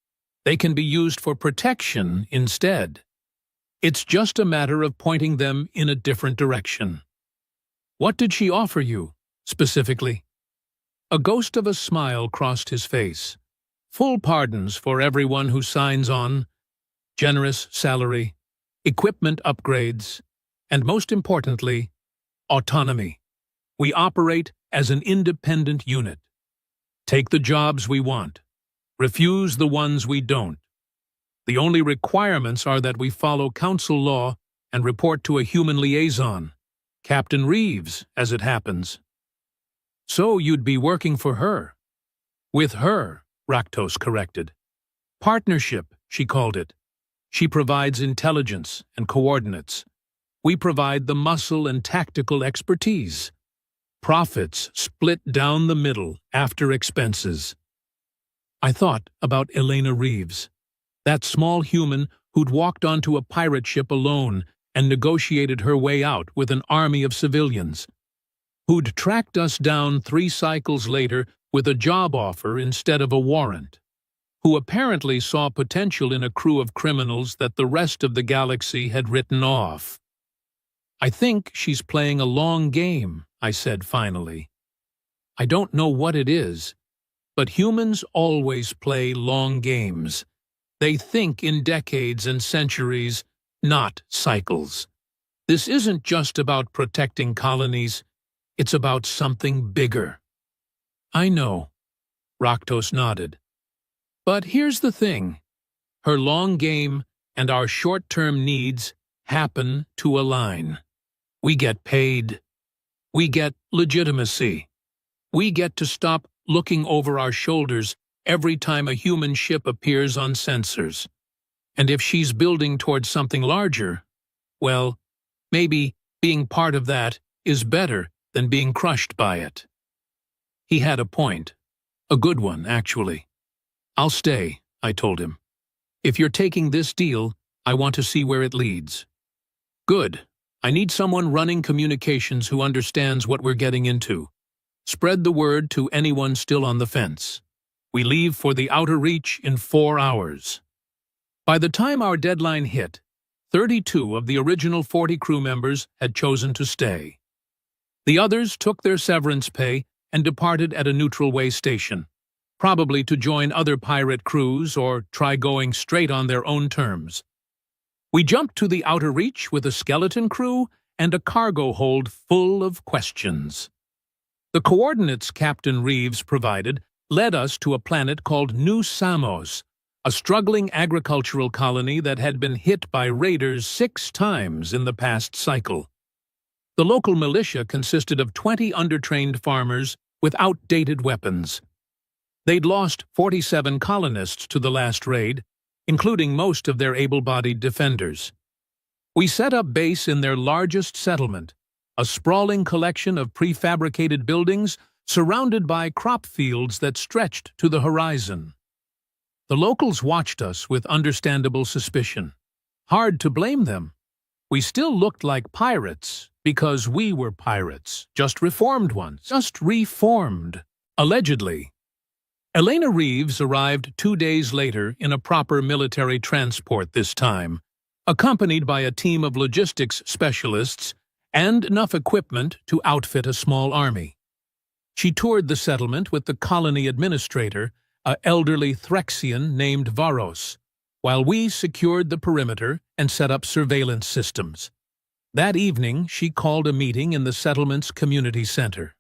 They can be used for protection instead. It's just a matter of pointing them in a different direction. What did she offer you, specifically? A ghost of a smile crossed his face. Full pardons for everyone who signs on, generous salary, equipment upgrades, and most importantly, autonomy. We operate as an independent unit. Take the jobs we want. Refuse the ones we don't. The only requirements are that we follow council law and report to a human liaison, Captain Reeves, as it happens. So you'd be working for her. With her, Raktos corrected. Partnership, she called it. She provides intelligence and coordinates. We provide the muscle and tactical expertise. Profits split down the middle after expenses. I thought about Elena Reeves, that small human who'd walked onto a pirate ship alone and negotiated her way out with an army of civilians, who'd tracked us down 3 cycles later with a job offer instead of a warrant, who apparently saw potential in a crew of criminals that the rest of the galaxy had written off. I think she's playing a long game, I said finally. I don't know what it is, but humans always play long games. They think in decades and centuries, not cycles. This isn't just about protecting colonies, it's about something bigger. I know, Raktos nodded. But here's the thing. Her long game and our short-term needs happen to align. We get paid. We get legitimacy. We get to stop looking over our shoulders every time a human ship appears on sensors. And if she's building towards something larger, well, maybe being part of that is better than being crushed by it. He had a point. A good one, actually. I'll stay, I told him. If you're taking this deal, I want to see where it leads. Good. I need someone running communications who understands what we're getting into. Spread the word to anyone still on the fence. We leave for the outer reach in 4 hours. By the time our deadline hit, 32 of the original 40 crew members had chosen to stay. The others took their severance pay and departed at a neutral way station, probably to join other pirate crews or try going straight on their own terms. We jumped to the outer reach with a skeleton crew and a cargo hold full of questions. The coordinates Captain Reeves provided led us to a planet called New Samos, a struggling agricultural colony that had been hit by raiders 6 times in the past cycle. The local militia consisted of 20 undertrained farmers with outdated weapons. They'd lost 47 colonists to the last raid, including most of their able-bodied defenders. We set up base in their largest settlement, a sprawling collection of prefabricated buildings surrounded by crop fields that stretched to the horizon. The locals watched us with understandable suspicion. Hard to blame them. We still looked like pirates because we were pirates, just reformed ones, just reformed, allegedly. Elena Reeves arrived 2 days later in a proper military transport this time, accompanied by a team of logistics specialists and enough equipment to outfit a small army. She toured the settlement with the colony administrator, an elderly Threxian named Varos, while we secured the perimeter and set up surveillance systems. That evening, she called a meeting in the settlement's community center.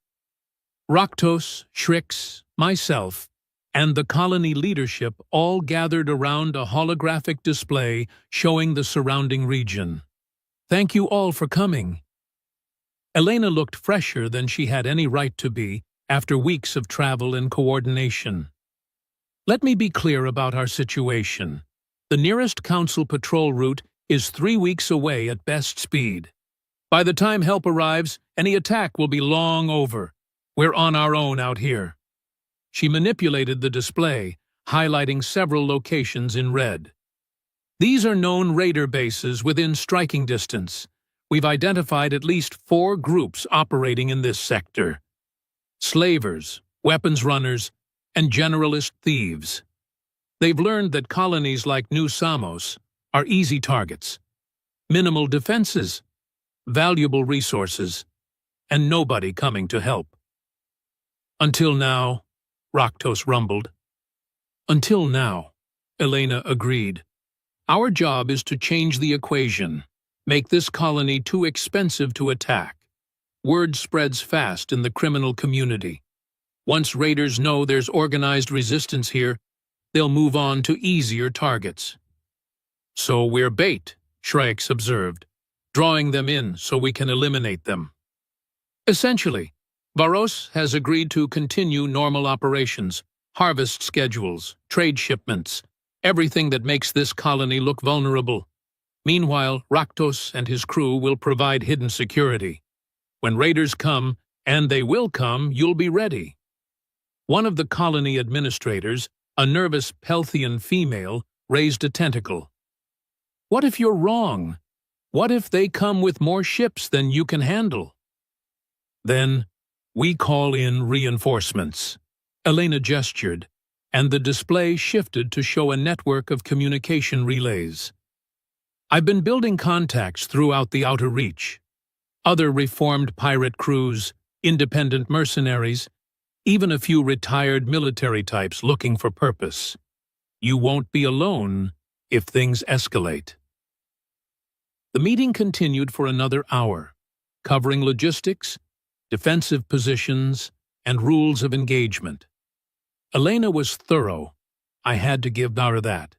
Ruthless, Shrix, myself, and the colony leadership all gathered around a holographic display showing the surrounding region. Thank you all for coming. Elena looked fresher than she had any right to be after weeks of travel and coordination. Let me be clear about our situation. The nearest council patrol route is 3 weeks away at best speed. By the time help arrives, any attack will be long over. We're on our own out here. She manipulated the display, highlighting several locations in red. These are known raider bases within striking distance. We've identified at least 4 groups operating in this sector. Slavers, weapons runners, and generalist thieves. They've learned that colonies like New Samos are easy targets, minimal defenses, valuable resources, and nobody coming to help. Until now, Raktos rumbled. Until now, Elena agreed. Our job is to change the equation, make this colony too expensive to attack. Word spreads fast in the criminal community. Once raiders know there's organized resistance here, they'll move on to easier targets. So we're bait, Shrix observed, drawing them in so we can eliminate them. Essentially, Varos has agreed to continue normal operations, harvest schedules, trade shipments, everything that makes this colony look vulnerable. Meanwhile, Raktos and his crew will provide hidden security. When raiders come, and they will come, you'll be ready. One of the colony administrators, a nervous Pelthian female, raised a tentacle. What if you're wrong? What if they come with more ships than you can handle? Then, we call in reinforcements. Elena gestured, and the display shifted to show a network of communication relays. I've been building contacts throughout the outer reach. Other reformed pirate crews, independent mercenaries, even a few retired military types looking for purpose. You won't be alone if things escalate. The meeting continued for another hour, covering logistics, defensive positions, and rules of engagement. Elena was thorough. I had to give her that.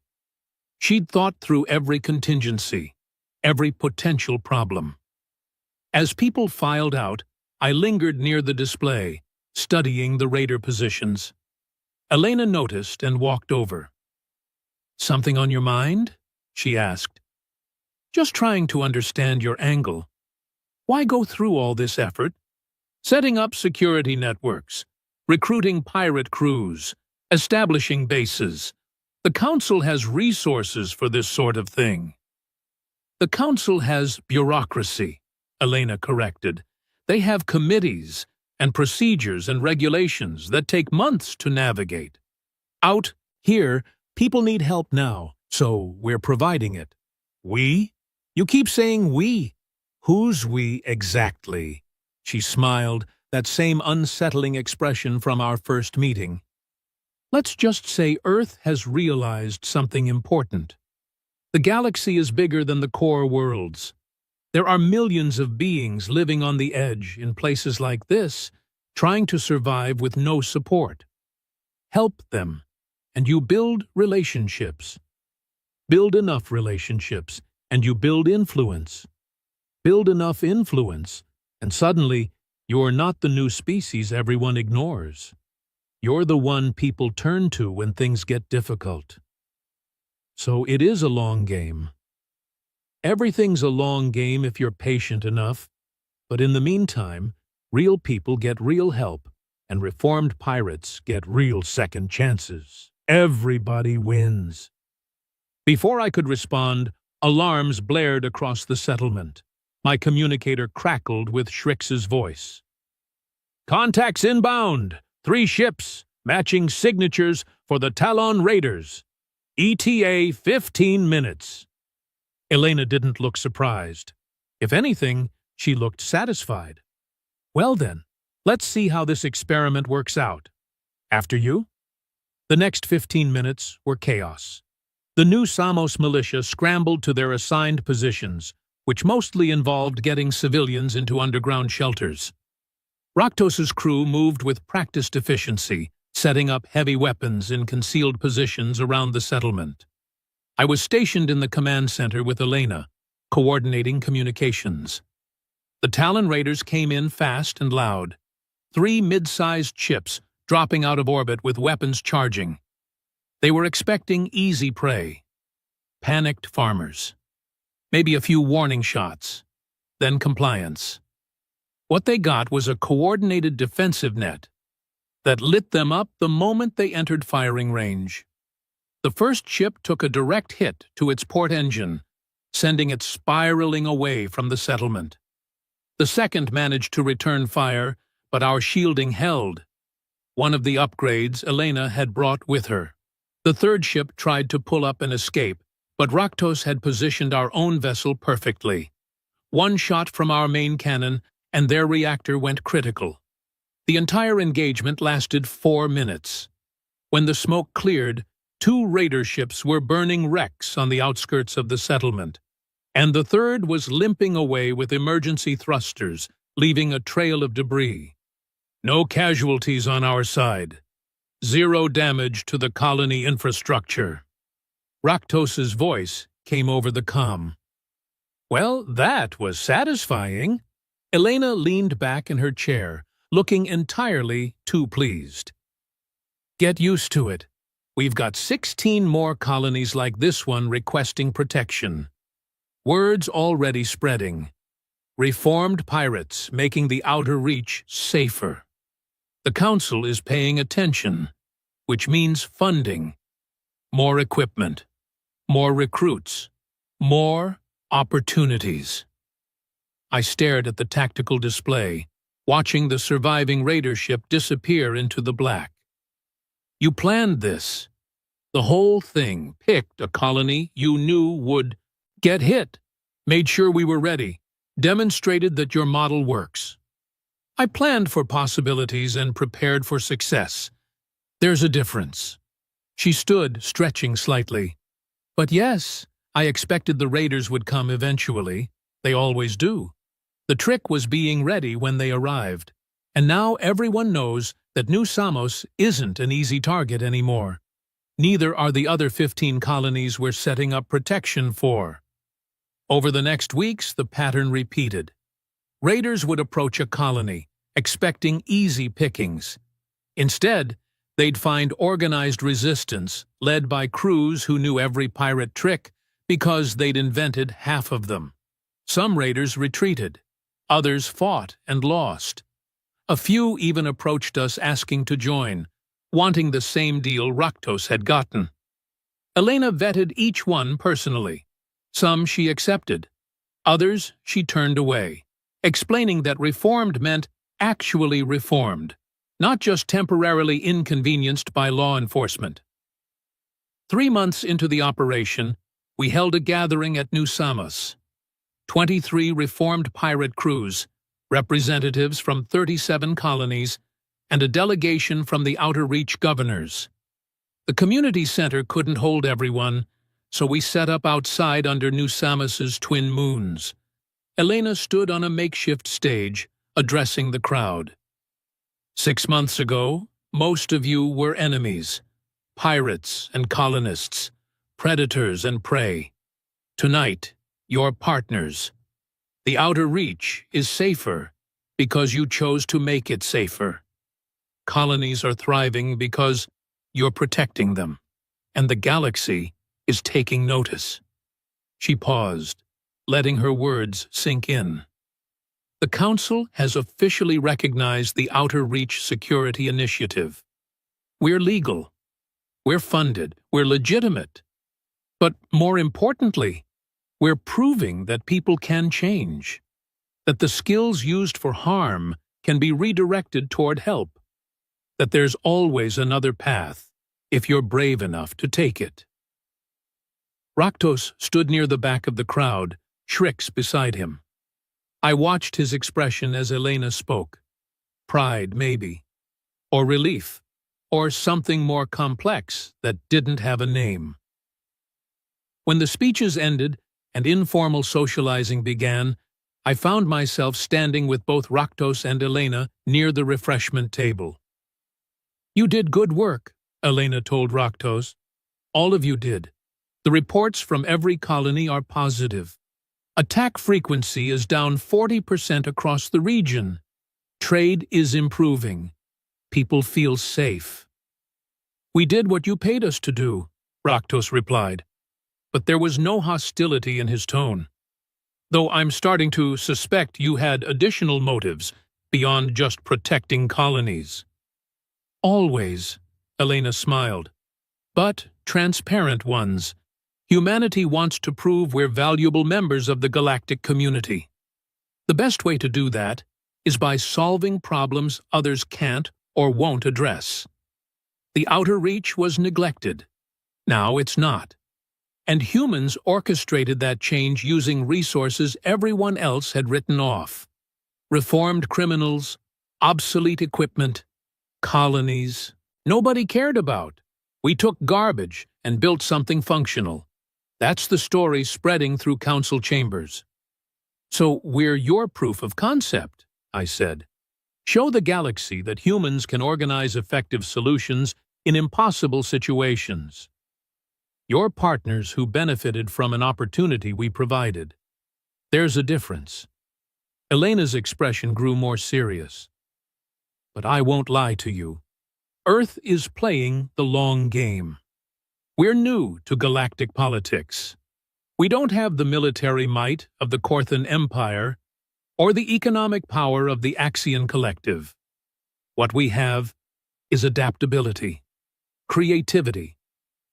She'd thought through every contingency, every potential problem. As people filed out, I lingered near the display, studying the raider positions. Elena noticed and walked over. "Something on your mind?" she asked. "Just trying to understand your angle. Why go through all this effort? Setting up security networks, recruiting pirate crews, establishing bases. The Council has resources for this sort of thing. The council has bureaucracy, Elena corrected. They have committees and procedures and regulations that take months to navigate. Out here, people need help now, so we're providing it. We? You keep saying we. Who's we exactly? She smiled, that same unsettling expression from our first meeting. Let's just say Earth has realized something important. The galaxy is bigger than the core worlds. There are millions of beings living on the edge in places like this, trying to survive with no support. Help them, and you build relationships. Build enough relationships, and you build influence. Build enough influence, and suddenly you're not the new species everyone ignores. You're the one people turn to when things get difficult. So it is a long game. Everything's a long game if you're patient enough, but in the meantime, real people get real help, and reformed pirates get real second chances. Everybody wins. Before I could respond, alarms blared across the settlement. My communicator crackled with Shrix's voice. Contacts inbound! 3 ships, matching signatures for the Talon Raiders. ETA 15 minutes. Elena didn't look surprised. If anything, she looked satisfied. Well then, let's see how this experiment works out. After you? The next 15 minutes were chaos. The new Samos militia scrambled to their assigned positions, which mostly involved getting civilians into underground shelters. Ruthless's crew moved with practiced efficiency, setting up heavy weapons in concealed positions around the settlement. I was stationed in the command center with Elena, coordinating communications. The Talon Raiders came in fast and loud. 3 mid-sized ships dropping out of orbit with weapons charging. They were expecting easy prey. Panicked farmers. Maybe a few warning shots. Then compliance. What they got was a coordinated defensive net that lit them up the moment they entered firing range. The first ship took a direct hit to its port engine, sending it spiraling away from the settlement. The second managed to return fire, but our shielding held. One of the upgrades Elena had brought with her. The third ship tried to pull up and escape, but Ruthless had positioned our own vessel perfectly. 1 shot from our main cannon, and their reactor went critical. The entire engagement lasted 4 minutes. When the smoke cleared, 2 raider ships were burning wrecks on the outskirts of the settlement, and the third was limping away with emergency thrusters, leaving a trail of debris. No casualties on our side. 0 damage to the colony infrastructure. Ruthless's voice came over the comm. Well, that was satisfying. Elena leaned back in her chair, looking entirely too pleased. Get used to it. We've got 16 more colonies like this one requesting protection. Words already spreading. Reformed pirates making the outer reach safer. The council is paying attention, which means funding. More equipment. More recruits. More opportunities. I stared at the tactical display, watching the surviving raider ship disappear into the black. You planned this. The whole thing, picked a colony you knew would get hit, made sure we were ready, demonstrated that your model works. I planned for possibilities and prepared for success. There's a difference. She stood, stretching slightly. But yes, I expected the raiders would come eventually. They always do. The trick was being ready when they arrived. And now everyone knows that New Samos isn't an easy target anymore. Neither are the other 15 colonies we're setting up protection for. Over the next weeks, the pattern repeated. Raiders would approach a colony, expecting easy pickings. Instead, they'd find organized resistance, led by crews who knew every pirate trick because they'd invented half of them. Some raiders retreated. Others fought and lost. A few even approached us asking to join, wanting the same deal Ruthless had gotten. Elena vetted each one personally. Some she accepted, others she turned away, explaining that reformed meant actually reformed, not just temporarily inconvenienced by law enforcement. 3 months into the operation, we held a gathering at New Samos. 23 reformed pirate crews, representatives from 37 colonies, and a delegation from the Outer Reach governors. The community center couldn't hold everyone, so we set up outside under New Samos's twin moons. Elena stood on a makeshift stage, addressing the crowd. 6 months ago, most of you were enemies, pirates and colonists, predators and prey. Tonight, you're partners. The Outer Reach is safer because you chose to make it safer. Colonies are thriving because you're protecting them, and the galaxy is taking notice. She paused, letting her words sink in. The Council has officially recognized the Outer Reach Security Initiative. We're legal. We're funded. We're legitimate. But more importantly, we're proving that people can change, that the skills used for harm can be redirected toward help, that there's always another path if you're brave enough to take it. Raktos stood near the back of the crowd, Shrix beside him. I watched his expression as Elena spoke. Pride, maybe, or relief, or something more complex that didn't have a name. When the speeches ended and informal socializing began, I found myself standing with both Raktos and Elena near the refreshment table. You did good work, Elena told Raktos. All of you did. The reports from every colony are positive. Attack frequency is down 40% across the region. Trade is improving. People feel safe. We did what you paid us to do, Raktos replied. But there was no hostility in his tone. Though I'm starting to suspect you had additional motives beyond just protecting colonies. Always, Elena smiled. But transparent ones. Humanity wants to prove we're valuable members of the galactic community. The best way to do that is by solving problems others can't or won't address. The Outer Reach was neglected. Now it's not. And humans orchestrated that change using resources everyone else had written off. Reformed criminals, obsolete equipment, colonies. Nobody cared about. We took garbage and built something functional. That's the story spreading through council chambers. So we're your proof of concept, I said. Show the galaxy that humans can organize effective solutions in impossible situations. You're partners who benefited from an opportunity we provided. There's a difference. Elena's expression grew more serious. But I won't lie to you. Earth is playing the long game. We're new to galactic politics. We don't have the military might of the Korthan Empire or the economic power of the Axian Collective. What we have is adaptability, creativity,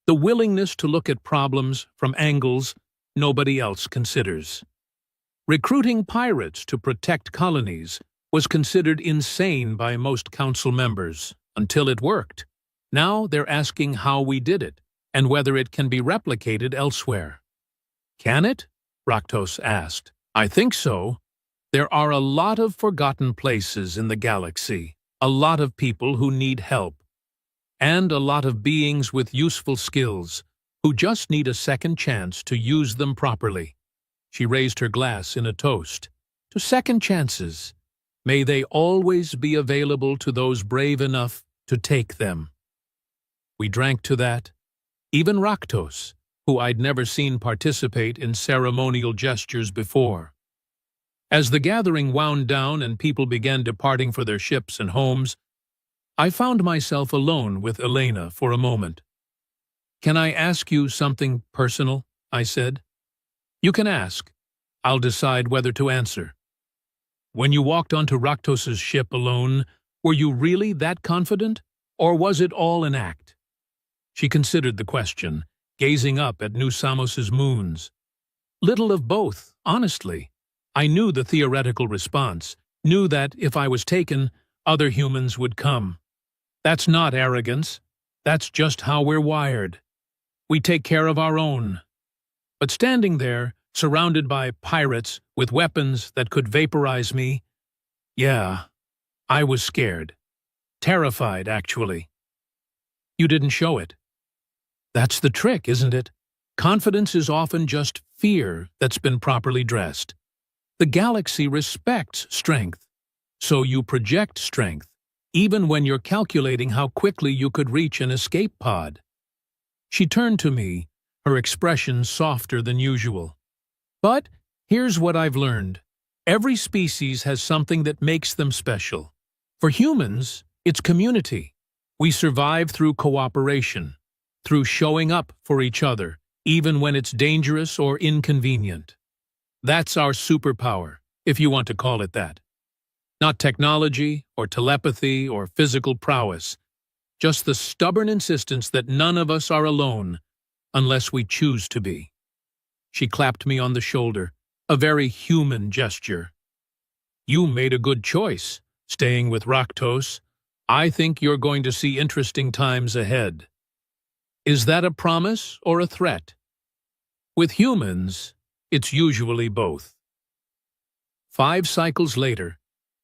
the willingness to look at problems from angles nobody else considers. Recruiting pirates to protect colonies was considered insane by most council members until it worked. Now they're asking how we did it and whether it can be replicated elsewhere. Can it? Raktos asked. I think so. There are a lot of forgotten places in the galaxy, a lot of people who need help, and a lot of beings with useful skills who just need a second chance to use them properly. She raised her glass in a toast. To second chances. May they always be available to those brave enough to take them. We drank to that. Even Raktos, who I'd never seen participate in ceremonial gestures before. As the gathering wound down and people began departing for their ships and homes, I found myself alone with Elena for a moment. Can I ask you something personal? I said. You can ask. I'll decide whether to answer. When you walked onto Raktos's ship alone, were you really that confident, or was it all an act? She considered the question, gazing up at New Samos's moons. Little of both, honestly. I knew the theoretical response, knew that if I was taken, other humans would come. That's not arrogance. That's just how we're wired. We take care of our own. But standing there, surrounded by pirates with weapons that could vaporize me, yeah, I was scared. Terrified, actually. You didn't show it. That's the trick, isn't it? Confidence is often just fear that's been properly dressed. The galaxy respects strength, so you project strength, even when you're calculating how quickly you could reach an escape pod. She turned to me, her expression softer than usual. But here's what I've learned. Every species has something that makes them special. For humans, it's community. We survive through cooperation, through showing up for each other, even when it's dangerous or inconvenient. That's our superpower, if you want to call it that. Not technology, or telepathy, or physical prowess, just the stubborn insistence that none of us are alone, unless we choose to be. She clapped me on the shoulder, a very human gesture. You made a good choice, staying with Raktos. I think you're going to see interesting times ahead. Is that a promise or a threat? With humans, it's usually both. 5 cycles later,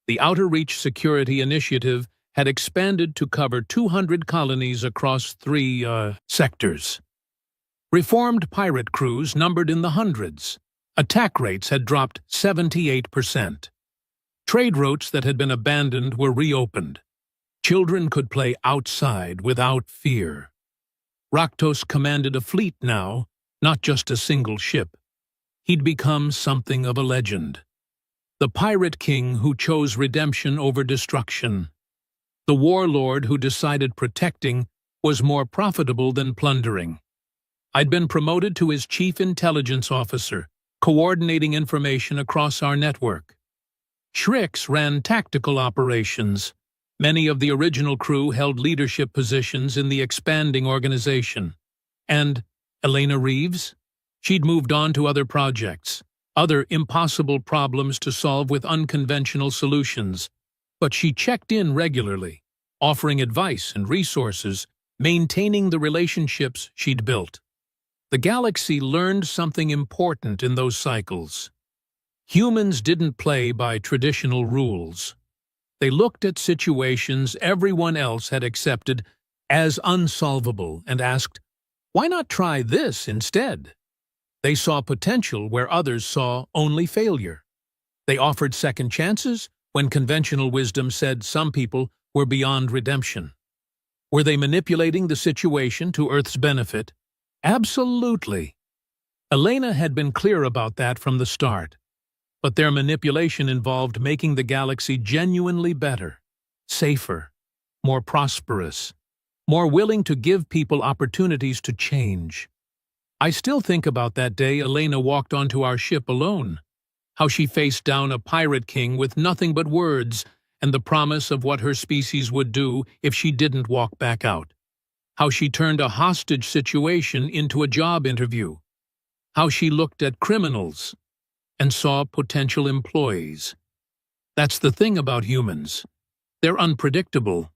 the Outer Reach Security Initiative had expanded to cover 200 colonies across 3 sectors. Reformed pirate crews numbered in the hundreds. Attack rates had dropped 78%. Trade routes that had been abandoned were reopened. Children could play outside without fear. Raktos commanded a fleet now, not just a single ship. He'd become something of a legend. The pirate king who chose redemption over destruction. The warlord who decided protecting was more profitable than plundering. I'd been promoted to his chief intelligence officer, coordinating information across our network. Shrix ran tactical operations. Many of the original crew held leadership positions in the expanding organization. And Elena Reeves? She'd moved on to other projects, other impossible problems to solve with unconventional solutions. But she checked in regularly, offering advice and resources, maintaining the relationships she'd built. The galaxy learned something important in those cycles. Humans didn't play by traditional rules. They looked at situations everyone else had accepted as unsolvable and asked, why not try this instead? They saw potential where others saw only failure. They offered second chances when conventional wisdom said some people were beyond redemption. Were they manipulating the situation to Earth's benefit? Absolutely. Elena had been clear about that from the start. But their manipulation involved making the galaxy genuinely better, safer, more prosperous, more willing to give people opportunities to change. I still think about that day Elena walked onto our ship alone, how she faced down a pirate king with nothing but words and the promise of what her species would do if she didn't walk back out, how she turned a hostage situation into a job interview, how she looked at criminals and saw potential employees. That's the thing about humans. They're unpredictable,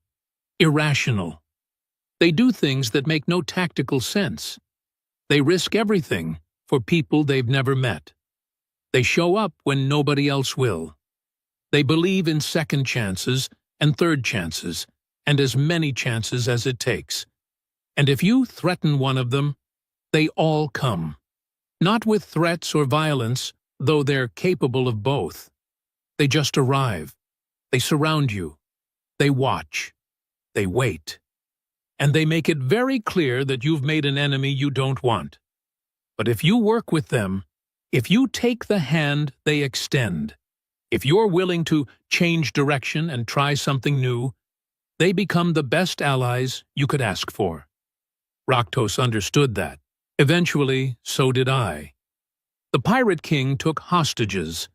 irrational. They do things that make no tactical sense. They risk everything for people they've never met. They show up when nobody else will. They believe in second chances and third chances, and as many chances as it takes. And if you threaten one of them, they all come. Not with threats or violence, though they're capable of both. They just arrive. They surround you. They watch. They wait. And they make it very clear that you've made an enemy you don't want. But if you work with them, if you take the hand they extend, if you're willing to change direction and try something new, they become the best allies you could ask for. Raktos understood that. Eventually, so did I. The Pirate King took hostages.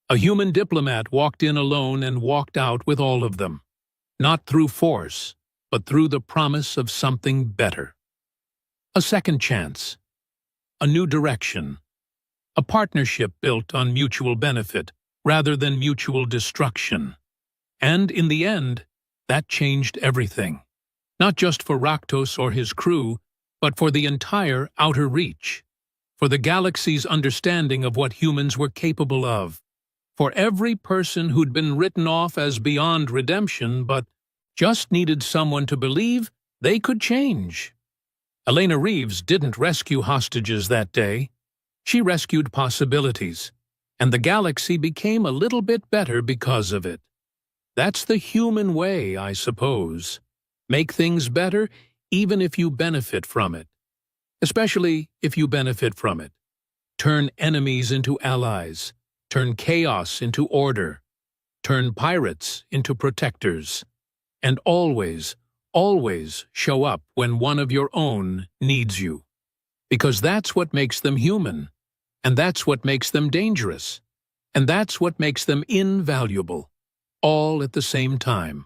A human diplomat walked in alone and walked out with all of them. Not through force, but through the promise of something better. A second chance. A new direction. a partnership built on mutual benefit rather than mutual destruction. And in the end, that changed everything. Not just for Raktos or his crew, but for the entire Outer Reach, for the galaxy's understanding of what humans were capable of, for every person who'd been written off as beyond redemption but just needed someone to believe they could change. Elena Reeves didn't rescue hostages that day. She rescued possibilities, and the galaxy became a little bit better because of it. That's the human way, I suppose. Make things better even if you benefit from it. Especially if you benefit from it. Turn enemies into allies. Turn chaos into order. Turn pirates into protectors. And always, always show up when one of your own needs you. Because that's what makes them human. And that's what makes them dangerous. And that's what makes them invaluable. All at the same time.